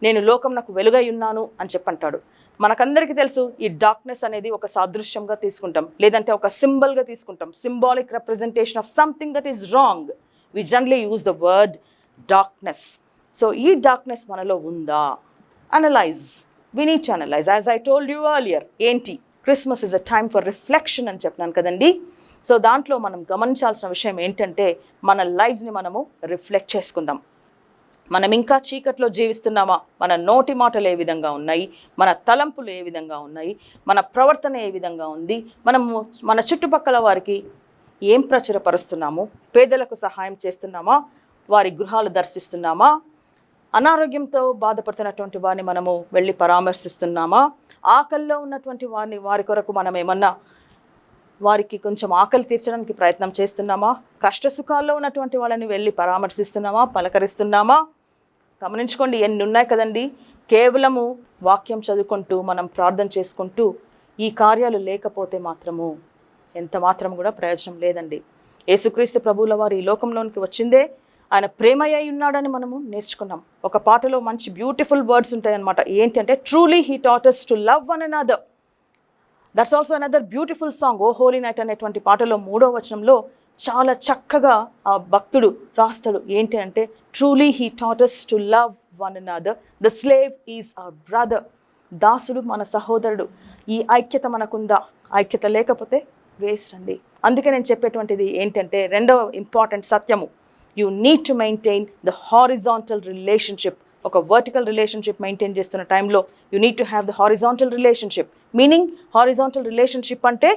నేను లోకం నాకు వెలుగై ఉన్నాను అని చెప్పంటాడు. మనకందరికీ తెలుసు ఈ డార్క్నెస్ అనేది ఒక సాదృశ్యంగా తీసుకుంటాం, లేదంటే ఒక సింబల్గా తీసుకుంటాం, symbolic representation of something that is wrong. We generally use the word darkness. So ఈ డార్క్నెస్ మనలో ఉందా? Analyse, we need to analyse. As I told you earlier, ఏంటి Christmas is a time for reflection అని చెప్పినాను కదండి. So దాంట్లో మనం గమనించాల్సిన విషయం ఏంటంటే మన లైఫ్స్ని మనము రిఫ్లెక్ట్ చేసుకుందాం. మనం ఇంకా చీకట్లో జీవిస్తున్నామా? మన నోటి మాటలు ఏ విధంగా ఉన్నాయి, మన తలంపులు ఏ విధంగా ఉన్నాయి, మన ప్రవర్తన ఏ విధంగా ఉంది, మనము మన చుట్టుపక్కల వారికి ఏం ప్రచురపరుస్తున్నాము, పేదలకు సహాయం చేస్తున్నామా, వారి గృహాలు దర్శిస్తున్నామా, అనారోగ్యంతో బాధపడుతున్నటువంటి వారిని మనము వెళ్ళి పరామర్శిస్తున్నామా, ఆకలిలో ఉన్నటువంటి వారి కొరకు మనం ఏమన్నా వారికి కొంచెం ఆకలి తీర్చడానికి ప్రయత్నం చేస్తున్నామా, కష్టసుఖాల్లో ఉన్నటువంటి వాళ్ళని వెళ్ళి పరామర్శిస్తున్నామా, పలకరిస్తున్నామా? గమనించుకోండి, ఎన్ని ఉన్నాయి కదండి. కేవలము వాక్యం చదువుకుంటూ మనం ప్రార్థన చేసుకుంటూ ఈ కార్యాలు లేకపోతే మాత్రము ఎంత మాత్రం కూడా ప్రయోజనం లేదండి. యేసుక్రీస్తు ప్రభువుల వారు ఈ లోకంలోనికి వచ్చిందే ఆయన ప్రేమయ్య ఉన్నాడని మనము నేర్చుకున్నాం. ఒక పాటలో మంచి బ్యూటిఫుల్ వర్డ్స్ ఉంటాయన్నమాట. ఏంటంటే truly he taught us to love one another. That's also another beautiful song. O holy night అనేటువంటి పాటలో 3వ వచనంలో చాలా చక్కగా ఆ భక్తుడు రాస్తాడు. ఏంటి అంటే truly he taught us to love one another, the slave is our brother. దాసుడు మన సహోదరుడు. ఈ ఐక్యత మనకుందా? ఐక్యత లేకపోతే వేస్ట్ అండి. అందుకే నేను చెప్పేటువంటిది ఏంటంటే రెండవ ఇంపార్టెంట్ సత్యము, you need to maintain the horizontal relationship. ఒక వర్టికల్ రిలేషన్షిప్ మెయింటైన్ చేస్తున్న టైంలో you need to have the horizontal relationship. Meaning horizontal relationship అంటే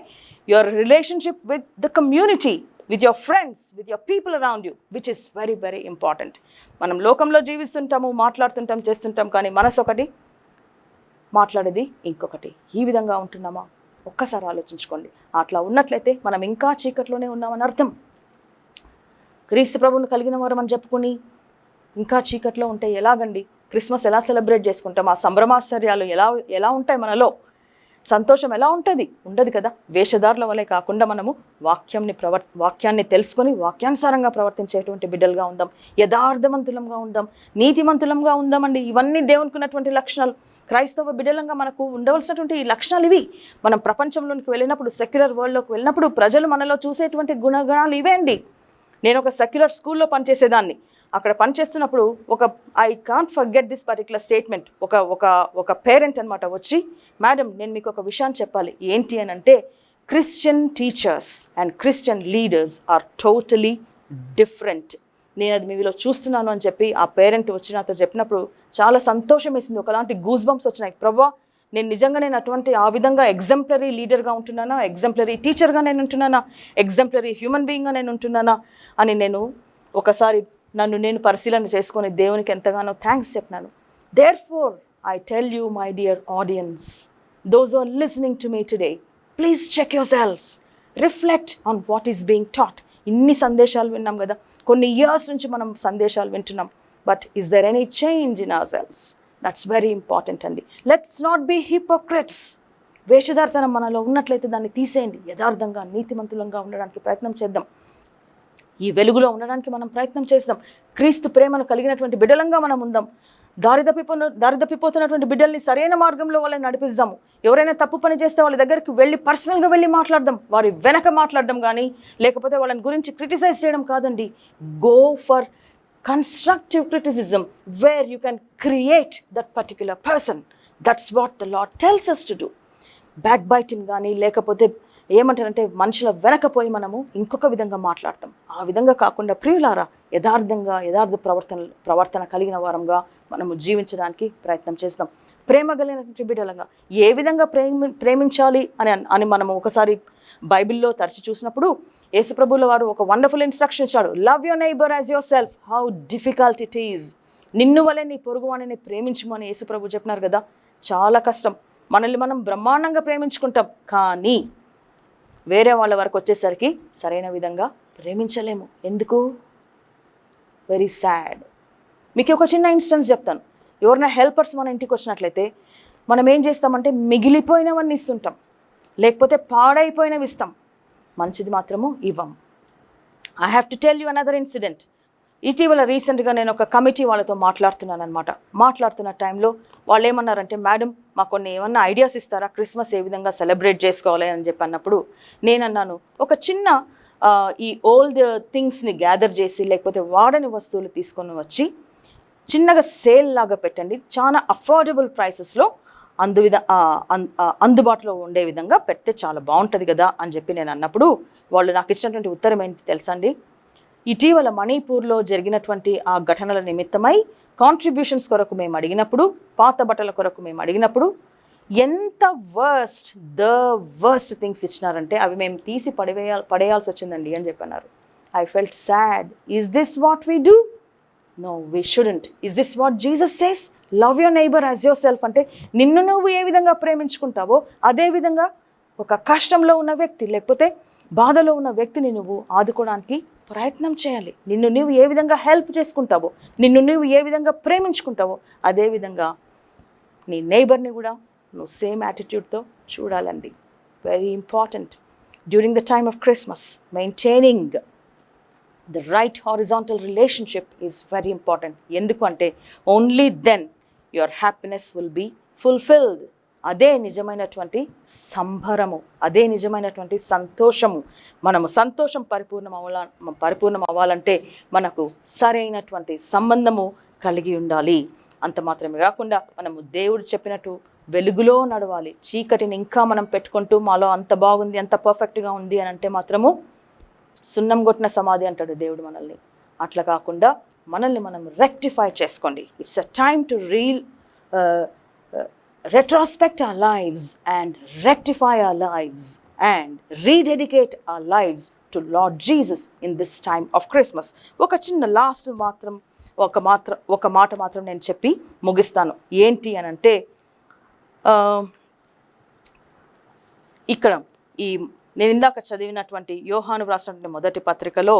your relationship with the community, with your friends, with your people around you, which is very very important. మనం లోకంలో జీవిస్తుంటాము, మాట్లాడుతుంటాం, చేస్తుంటాం, కానీ మనసు ఒకటి, మాట్లాడేది ఇంకొకటి. ఈ విధంగా ఉంటున్నామా? ఒక్కసారి ఆలోచించుకోండి. అట్లా ఉన్నట్లయితే మనం ఇంకా చీకట్లోనే ఉన్నామని అర్థం. క్రీస్తు ప్రభువును కలిగిన వారు అని చెప్పుకుని ఇంకా చీకట్లో ఉంటే ఎలాగండి? క్రిస్మస్ ఎలా సెలబ్రేట్ చేసుకుంటాం? ఆ సంభ్రమాశ్చర్యాలు ఎలా ఉంటాయి మనలో? సంతోషం ఎలా ఉంటుంది? ఉండదు కదా. వేషధారుల వలె కాకుండా మనము వాక్యాన్ని తెలుసుకొని వాక్యానుసారంగా ప్రవర్తించేటువంటి బిడ్డలుగా ఉందాం, యథార్థవంతులంగా ఉందాం, నీతిమంతులంగా ఉందామండి. ఇవన్నీ దేవునికి ఉన్నటువంటి లక్షణాలు. క్రైస్తవ బిడ్డలంగా మనకు ఉండవలసినటువంటి ఈ లక్షణాలు ఇవి. మనం ప్రపంచంలోకి వెళ్ళినప్పుడు, సెక్యులర్ వరల్డ్లోకి వెళ్ళినప్పుడు ప్రజలు మనలో చూసేటువంటి గుణగణాలు ఇవే అండి. నేను ఒక సెక్యులర్ స్కూల్లో పనిచేసేదాన్ని. అక్కడ పనిచేస్తున్నప్పుడు I can't forget this particular statement. ఒక పేరెంట్ అనమాట వచ్చి, మేడం నేను మీకు ఒక విషయాన్ని చెప్పాలి. ఏంటి అని అంటే Christian teachers and Christian leaders are totally different. నేను అది మీలో చూస్తున్నాను అని చెప్పి ఆ పేరెంట్ వచ్చి నాతో చెప్పినప్పుడు చాలా సంతోషం వేసింది. ఒకలాంటి గూస్ బంప్స్ వచ్చినాయి. ప్రభా, నేను అటువంటి ఆ విధంగా ఎగ్జంప్లరీ లీడర్గా ఉంటున్నానా, ఎగ్జంప్లరీ టీచర్గా నేను ఉంటున్నానా, ఎగ్జంప్లరీ హ్యూమన్ బీయింగ్గా నేను ఉంటున్నానా అని నేను ఒకసారి నన్ను నేను పరిశీలన చేసుకొని దేవునికి ఎంతగానో థ్యాంక్స్ చెప్పినాను. Therefore I tell you my dear audience, those are listening to me today, please check yourselves, reflect on what is being taught. ఇన్ని సందేశాలు విన్నాం కదా, కొన్ని ఇయర్స్ నుంచి మనం సందేశాలు వింటున్నాం. But is there any change in ourselves? That's very important అండి. Let's not be hypocrites. వేషధారతనం మనలో ఉన్నట్లయితే దాన్ని తీసేయండి. యథార్థంగా నీతిమంతులంగా ఉండడానికి ప్రయత్నం చేద్దాం. ఈ వెలుగులో ఉండడానికి మనం ప్రయత్నం చేద్దాం. క్రీస్తు ప్రేమను కలిగినటువంటి బిడ్డలంగా మనం ఉందాం. దారి తప్పిపోతున్నటువంటి బిడ్డల్ని సరైన మార్గంలో వాళ్ళని నడిపిస్తాము. ఎవరైనా తప్పు పని చేస్తే వాళ్ళ దగ్గరికి వెళ్ళి పర్సనల్గా వెళ్ళి మాట్లాడదాం. వారి వెనక మాట్లాడడం కానీ లేకపోతే వాళ్ళని గురించి క్రిటిసైజ్ చేయడం కాదండి. Go for constructive criticism where you can create that particular person. That's what the Lord tells us to do. Backbiting కానీ లేకపోతే ఏమంటారంటే మనుషుల వెనకపోయి మనము ఇంకొక విధంగా మాట్లాడతాం. ఆ విధంగా కాకుండా ప్రియులారా యథార్థ ప్రవర్తన కలిగిన వారంగా మనము జీవించడానికి ప్రయత్నం చేస్తాం. ప్రేమ కలిగినటువంటి బిడ్డలంగా ఏ విధంగా ప్రేమించాలి అని మనము ఒకసారి బైబిల్లో తరచి చూసినప్పుడు యేసుప్రభుల వారు ఒక వండర్ఫుల్ ఇన్స్ట్రక్షన్ ఇచ్చాడు. Love your neighbour as your self. How difficult it is. నిన్ను వలె నీ పొరుగువాణిని ప్రేమించమని యేసుప్రభు చెప్పినారు కదా. చాలా కష్టం. మనల్ని మనం బ్రహ్మాండంగా ప్రేమించుకుంటాం, కానీ వేరే వాళ్ళ వరకు వచ్చేసరికి సరైన విధంగా ప్రేమించలేము. ఎందుకు? Very sad. మీకు ఒక చిన్న ఇన్స్టెన్స్ చెప్తాను. ఎవరైనా హెల్పర్స్ మన ఇంటికి వచ్చినట్లయితే మనం ఏం చేస్తామంటే మిగిలిపోయినవన్నీ ఇస్తుంటాం, లేకపోతే పాడైపోయినవి ఇస్తాం, మంచిది మాత్రము ఇవ్వం. I have to tell you another incident. ఇటీవల రీసెంట్గా నేను ఒక కమిటీ వాళ్ళతో మాట్లాడుతున్నాను అనమాట. మాట్లాడుతున్న టైంలో వాళ్ళు ఏమన్నారంటే, మేడం మాకు కొన్ని ఏమన్నా ఐడియాస్ ఇస్తారా, క్రిస్మస్ ఏ విధంగా సెలబ్రేట్ చేసుకోవాలి అని చెప్పి అన్నప్పుడు నేనన్నాను, ఒక చిన్న ఈ ఓల్డ్ థింగ్స్ని గ్యాదర్ చేసి లేకపోతే వాడని వస్తువులు తీసుకొని వచ్చి చిన్నగా సేల్ లాగా పెట్టండి, చాలా అఫోర్డబుల్ ప్రైసెస్లో అందుబాటులో ఉండే విధంగా పెడితే చాలా బాగుంటుంది కదా అని చెప్పి నేను అన్నప్పుడు వాళ్ళు నాకు ఇచ్చినటువంటి ఉత్తరం ఏంటి తెలుసా అండి? ఇటీవల మణిపూర్లో జరిగినటువంటి ఆ ఘటనల నిమిత్తమై కాంట్రిబ్యూషన్స్ కొరకు మేము అడిగినప్పుడు, పాత బట్టల కొరకు మేము అడిగినప్పుడు ఎంత వర్స్ట్ థింగ్స్ ఇచ్చినారంటే అవి మేము తీసి పడేయాల్సి వచ్చిందండి అని చెప్పన్నారు. I felt sad. Is this what we do? No, we shouldn't. Is this what Jesus says? Love your neighbour as yourself అంటే నిన్ను నువ్వు ఏ విధంగా ప్రేమించుకుంటావో అదే విధంగా ఒక కష్టంలో ఉన్న వ్యక్తి లేకపోతే బాధలో ఉన్న వ్యక్తిని నువ్వు ఆదుకోవడానికి ప్రయత్నం చేయాలి. నిన్ను నువ్వు ఏ విధంగా హెల్ప్ చేసుకుంటావో, నిన్ను నువ్వు ఏ విధంగా ప్రేమించుకుంటావో అదేవిధంగా నీ నైబర్ని కూడా నువ్వు సేమ్ యాటిట్యూడ్తో చూడాలండి. Very important. During the time of Christmas maintaining the right horizontal relationship is very important. ఎందుకంటే only then your happiness will be fulfilled. అదే నిజమైనటువంటి సంభరము, అదే నిజమైనటువంటి సంతోషము. మనము సంతోషం పరిపూర్ణం అవ్వాలంటే మనకు సరైనటువంటి సంబంధము కలిగి ఉండాలి. అంత మాత్రమే కాకుండా మనము దేవుడు చెప్పినట్టు వెలుగులో నడవాలి. చీకటిని ఇంకా మనం పెట్టుకుంటూ మాలో అంత బాగుంది, అంత పర్ఫెక్ట్గా ఉంది అని అంటే మాత్రము సున్నం కొట్టిన సమాధి అంటాడు దేవుడు మనల్ని. అట్లా కాకుండా మనల్ని మనం రెక్టిఫై చేసుకోండి. It's a time to retrospect our lives and rectify our lives and rededicate our lives to Lord Jesus in this time of Christmas. ఒక చిన్న లాస్ట్ ఒక మాట మాత్రం నేను చెప్పి ముగిస్తాను. ఏంటి అని అంటే ఇక్కడ నేను ఇందాక చదివినటువంటి యోహాను వ్రాసినటువంటి మొదటి పత్రికలో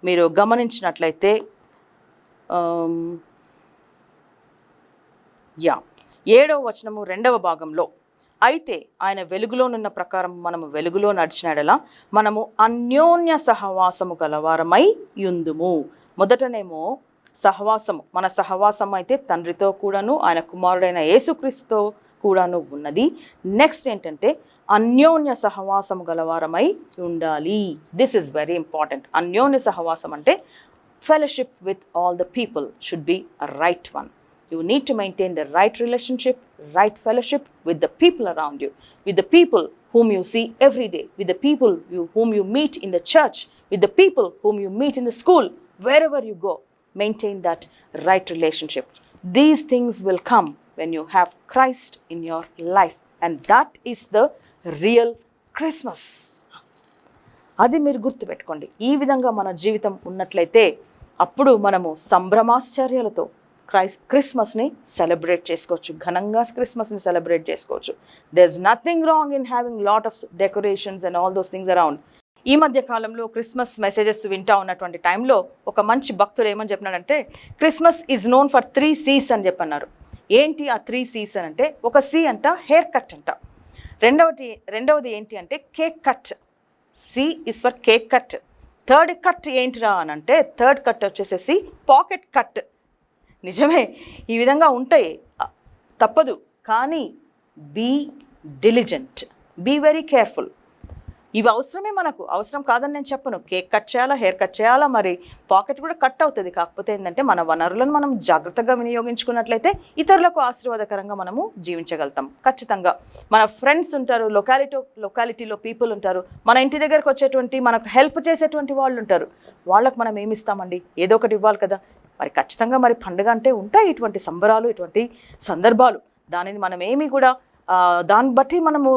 మీరు గమనించినట్లయితే 7వ వచనము 2వ భాగంలో, అయితే ఆయన వెలుగులోనున్న ప్రకారం మనము వెలుగులో నడిచినడలా మనము అన్యోన్య సహవాసము గలవారమై యుందుము. మొదటనేమో సహవాసము, మన సహవాసం అయితే తండ్రితో కూడాను ఆయన కుమారుడైన యేసుక్రీస్తుతో కూడాను ఉన్నది. నెక్స్ట్ ఏంటంటే అన్యోన్య సహవాసము గలవారమై ఉండాలి. This is very important. అన్యోన్య సహవాసం అంటే fellowship with all the people should be a right one. You need to maintain the right relationship, right fellowship with the people around you, with the people whom you see every day, with the people whom you meet in the church, with the people whom you meet in the school, wherever you go. Maintain that right relationship. These things will come when you have Christ in your life, and that is the real Christmas. అది మీరు గుర్తుపెట్టుకోండి. ఈ విధంగా మన జీవితం ఉన్నట్లయితే అప్పుడు మనము సంభ్రమాశ్చర్యాలతో క్రిస్మస్ని సెలబ్రేట్ చేసుకోవచ్చు, ఘనంగా క్రిస్మస్ని సెలబ్రేట్ చేసుకోవచ్చు. There is nothing wrong in having lot of decorations and all those things around. ఈ మధ్య కాలంలో క్రిస్మస్ మెసేజెస్ వింటా ఉన్నటువంటి టైంలో ఒక మంచి భక్తుడు ఏమని చెప్పినాడంటే, Christmas is known for 3 C's అని చెప్పన్నారు. ఏంటి ఆ 3 C's అని అంటే, ఒక C అంట హెయిర్ కట్ అంట, రెండవది ఏంటి అంటే cake cut. C is for cake cut. Third cut ఏంటిరా అని అంటే థర్డ్ కట్ వచ్చేసేసి పాకెట్ కట్. నిజమే, ఈ విధంగా ఉంటాయి, తప్పదు. కానీ be diligent, be very careful. ఇవి అవసరమే, మనకు అవసరం కాదని నేను చెప్పను. కేక్ కట్ చేయాలా, హెయిర్ కట్ చేయాలా, మరి పాకెట్ కూడా కట్ అవుతుంది. కాకపోతే ఏంటంటే మన వనరులను మనం జాగ్రత్తగా వినియోగించుకున్నట్లయితే ఇతరులకు ఆశీర్వాదకరంగా మనము జీవించగలుగుతాం. ఖచ్చితంగా మన ఫ్రెండ్స్ ఉంటారు, లొకాలిటీలో పీపుల్ ఉంటారు, మన ఇంటి దగ్గరకు వచ్చేటువంటి మనకు హెల్ప్ చేసేటువంటి వాళ్ళు ఉంటారు. వాళ్ళకు మనం ఏమి ఇస్తామండి? ఏదో ఒకటి ఇవ్వాలి కదా. మరి ఖచ్చితంగా మరి పండుగ అంటే ఉంటాయి ఇటువంటి సంబరాలు, ఇటువంటి సందర్భాలు. దానిని మనం ఏమి కూడా దాన్ని బట్టి మనము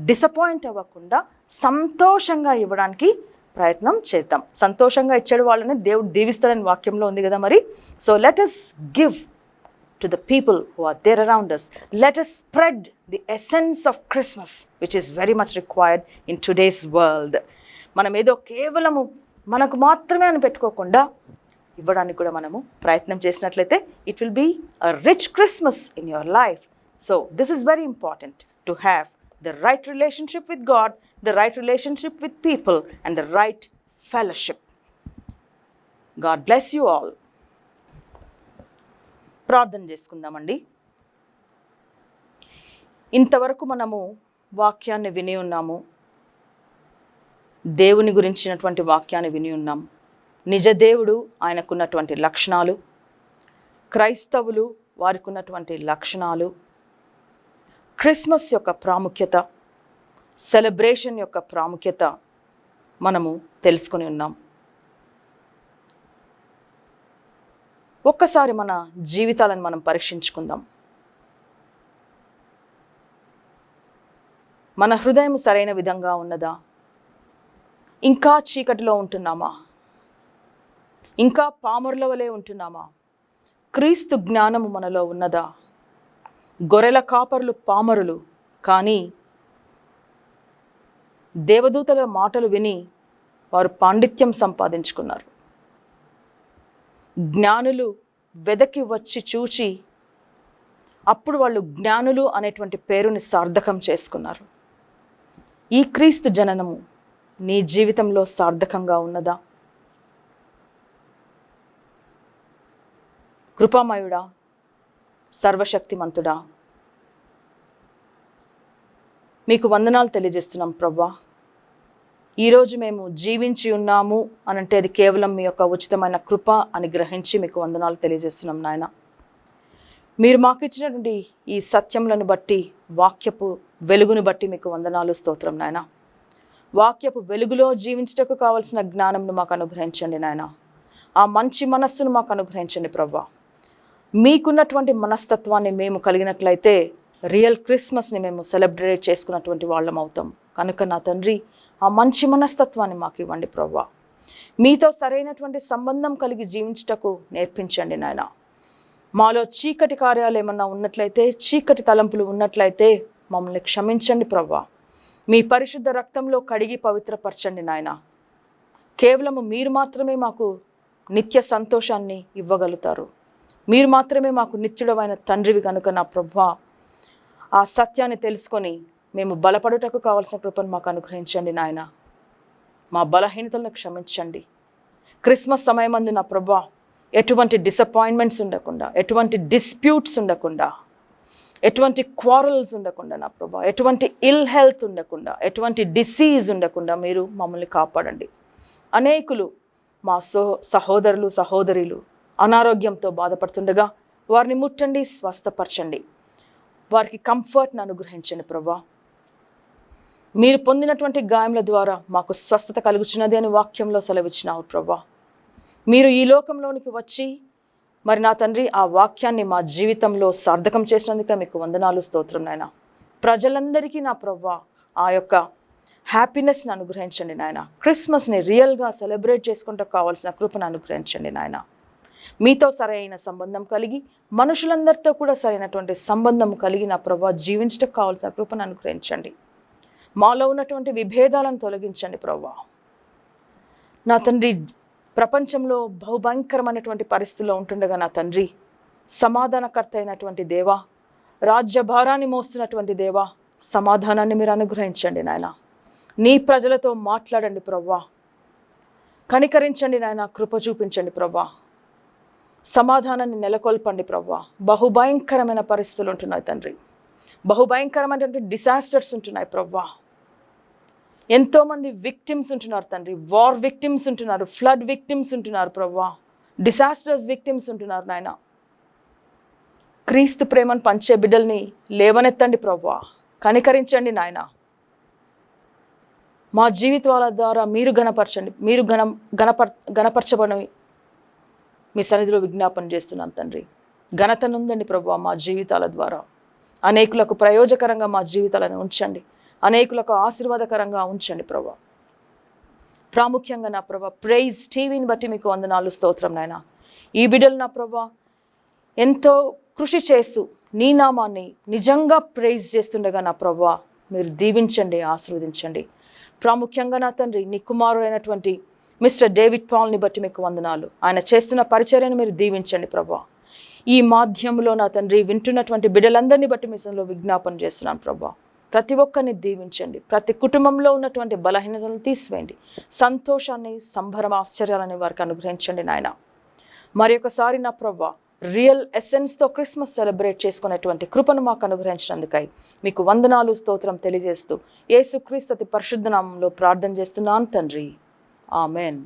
డిసప్పాయింట్ అవ్వకుండా సంతోషంగా ఇవ్వడానికి ప్రయత్నం చేద్దాం. సంతోషంగా ఇచ్చేడు వాళ్ళని దేవుడు దీవిస్తాడని వాక్యంలో ఉంది కదా. మరి so let us give to the people who are there around us. Let us spread the essence of Christmas, which is very much required in today's world. మనం ఏదో కేవలము మనకు మాత్రమే అని పెట్టుకోకుండా ఇవ్వడానికి కూడా మనము ప్రయత్నం చేసినట్లయితే it will be a rich Christmas in your life. So this is very important, to have the right relationship with God, the right relationship with people, and the right fellowship. God bless you all. ప్రార్థన చేసుకుందామండి. ఇంతవరకు మనము వాక్యాన్ని విని ఉన్నాము, దేవుని గురించినటువంటి వాక్యాన్ని విని ఉన్నాము. నిజ దేవుడు, ఆయనకున్నటువంటి లక్షణాలు, క్రైస్తవులు వారికి ఉన్నటువంటి లక్షణాలు, క్రిస్మస్ యొక్క ప్రాముఖ్యత, సెలబ్రేషన్ యొక్క ప్రాముఖ్యత మనము తెలుసుకొని ఉన్నాం. ఒక్కసారి మన జీవితాలను మనం పరీక్షించుకుందాం. మన హృదయం సరైన విధంగా ఉన్నదా? ఇంకా చీకటిలో ఉంటున్నామా? ఇంకా పామరుల వలె ఉంటున్నామా? క్రీస్తు జ్ఞానము మనలో ఉన్నదా? గొర్రెల కాపరులు పామరులు, కానీ దేవదూతల మాటలు విని వారు పాండిత్యం సంపాదించుకున్నారు. జ్ఞానులు వెదకి వచ్చి చూచి అప్పుడు వాళ్ళు జ్ఞానులు అనేటువంటి పేరుని సార్థకం చేసుకున్నారు. ఈ క్రీస్తు జననము నీ జీవితంలో సార్థకంగా ఉన్నదా? కృపామయుడా, సర్వశక్తిమంతుడా, మీకు వందనాలు తెలియజేస్తున్నాం ప్రభువా. ఈరోజు మేము జీవించి ఉన్నాము అనంటే అది కేవలం మీ యొక్క ఉచితమైన కృప అని గ్రహించి మీకు వందనాలు తెలియజేస్తున్నాం నాయన. మీరు మాకు ఇచ్చినటువంటి ఈ సత్యములను బట్టి, వాక్యపు వెలుగును బట్టి మీకు వందనాలు, స్తోత్రం నాయన. వాక్యపు వెలుగులో జీవించటకు కావలసిన జ్ఞానంను మాకు అనుగ్రహించండి నాయన. ఆ మంచి మనస్సును మాకు అనుగ్రహించండి ప్రభువా. మీకున్నటువంటి మనస్తత్వాన్ని మేము కలిగినట్లయితే రియల్ క్రిస్మస్ని మేము సెలబ్రేట్ చేసుకున్నటువంటి వాళ్ళం అవుతాం. కనుక నా తండ్రి, ఆ మంచి మనస్తత్వాన్ని మాకు ఇవ్వండి ప్రభువా. మీతో సరైనటువంటి సంబంధం కలిగి జీవించుటకు నేర్పించండి నాయన. మాలో చీకటి కార్యాలు ఏమన్నా ఉన్నట్లయితే, చీకటి తలంపులు ఉన్నట్లయితే మమ్మల్ని క్షమించండి ప్రభువా. మీ పరిశుద్ధ రక్తంలో కడిగి పవిత్రపరచండి నాయన. కేవలము మీరు మాత్రమే మాకు నిత్య సంతోషాన్ని ఇవ్వగలుగుతారు. మీరు మాత్రమే మాకు నిత్యుడమైన తండ్రివి కనుక నా ప్రభువా, ఆ సత్యాన్ని తెలుసుకొని మేము బలపడుటకు కావాల్సిన కృపను మాకు అనుగ్రహించండి నాయన. మా బలహీనతలను క్షమించండి. క్రిస్మస్ సమయమందు నా ప్రభువా ఎటువంటి డిసప్పాయింట్మెంట్స్ ఉండకుండా, ఎటువంటి డిస్ప్యూట్స్ ఉండకుండా, ఎటువంటి క్వారల్స్ ఉండకుండా నా ప్రభువా, ఎటువంటి ఇల్ హెల్త్ ఉండకుండా, ఎటువంటి డిసీజ్ ఉండకుండా మీరు మమ్మల్ని కాపాడండి. అనేకులు మా సహోదరులు సహోదరులు అనారోగ్యంతో బాధపడుతుండగా వారిని ముట్టండి, స్వస్థపరచండి, వారికి కంఫర్ట్ని అనుగ్రహించండి ప్రభా. మీరు పొందినటువంటి గాయముల ద్వారా మాకు స్వస్థత కలుగుచున్నది అని వాక్యంలో సెలవిచ్చినావు ప్రభా. మీరు ఈ లోకంలోనికి వచ్చి మరి నా తండ్రి ఆ వాక్యాన్ని మా జీవితంలో సార్థకం చేసినందుకే మీకు వందనాలు, స్తోత్రం నాయన. ప్రజలందరికీ నా ప్రభా ఆ యొక్క హ్యాపీనెస్ని అనుగ్రహించండి నాయన. క్రిస్మస్ని రియల్గా సెలబ్రేట్ చేసుకుంటూ కావాల్సిన కృపను అనుగ్రహించండి నాయన. మీతో సరైన సంబంధం కలిగి, మనుషులందరితో కూడా సరైనటువంటి సంబంధం కలిగి నా ప్రభా జీవించడానికి కావాల్సిన కృపను అనుగ్రహించండి. మాలో ఉన్నటువంటి విభేదాలను తొలగించండి ప్రభా. నా తండ్రి, ప్రపంచంలో బహుభయంకరమైనటువంటి పరిస్థితుల్లో ఉంటుండగా నా తండ్రి, సమాధానకర్త అయినటువంటి దేవా, రాజ్యభారాన్ని మోస్తున్నటువంటి దేవా, సమాధానాన్ని మీరు అనుగ్రహించండి నాయన. నీ ప్రజలతో మాట్లాడండి ప్రభువా. కనికరించండి నాయన, కృప చూపించండి ప్రభువా. సమాధానాన్ని నెలకొల్పండి ప్రభువా. బహుభయంకరమైన పరిస్థితులు ఉంటున్నాయి తండ్రి. బహుభయంకరమైనటువంటి డిసాస్టర్స్ ఉంటున్నాయి ప్రభువా. ఎంతోమంది విక్టిమ్స్ ఉంటున్నారు తండ్రి. వార్ విక్టిమ్స్ ఉంటున్నారు, ఫ్లడ్ విక్టిమ్స్ ఉంటున్నారు ప్రభువా, డిసాస్టర్స్ విక్టిమ్స్ ఉంటున్నారు నాయన. క్రీస్తు ప్రేమను పంచే బిడ్డల్ని లేవనెత్తండి ప్రభువా. కనికరించండి నాయన. మా జీవితాల ద్వారా మీరు గణపరచండి, మీరు గణపరచబడి మీ సన్నిధిలో విజ్ఞాపన చేస్తున్నాను తండ్రి. ఘనత నుందండి ప్రభువా మా జీవితాల ద్వారా. అనేకులకు ప్రయోజకరంగా మా జీవితాలను ఉంచండి, అనేకులకు ఆశీర్వాదకరంగా ఉంచండి ప్రభా. ప్రాముఖ్యంగా నా ప్రభా ప్రైజ్ టీవీని బట్టి మీకు వందనాలు, స్తోత్రం నాయన. ఈ బిడ్డలు నా ప్రభా ఎంతో కృషి చేస్తూ నీ నామాన్ని నిజంగా ప్రైజ్ చేస్తుండగా నా ప్రభా మీరు దీవించండి, ఆశీర్వదించండి. ప్రాముఖ్యంగా నా తండ్రి నీ కుమారుడైనటువంటి మిస్టర్ డేవిడ్ పాల్ని బట్టి మీకు వందనాలు. ఆయన చేస్తున్న పరిచర్యను మీరు దీవించండి ప్రభా. ఈ మాధ్యమంలో నా తండ్రి వింటున్నటువంటి బిడ్డలందరినీ బట్టి మీ సన్నిధిలో విజ్ఞాపన చేస్తున్నాను ప్రభా. ప్రతి ఒక్కరిని దీవించండి. ప్రతి కుటుంబంలో ఉన్నటువంటి బలహీనతలను తీసివేయండి. సంతోషాన్ని, సంభ్రమ, ఆశ్చర్యాలని వారికి అనుగ్రహించండి నాయన. మరి ఒకసారి నా ప్రభా రియల్ ఎసెన్స్తో క్రిస్మస్ సెలబ్రేట్ చేసుకునేటువంటి కృపను మాకు అనుగ్రహించినందుకై మీకు వందనాలు, స్తోత్రం తెలియజేస్తూ యేసుక్రీస్తు అతి పరిశుద్ధ నామంలో ప్రార్థన చేస్తున్నాను తండ్రి. ఆమెన్.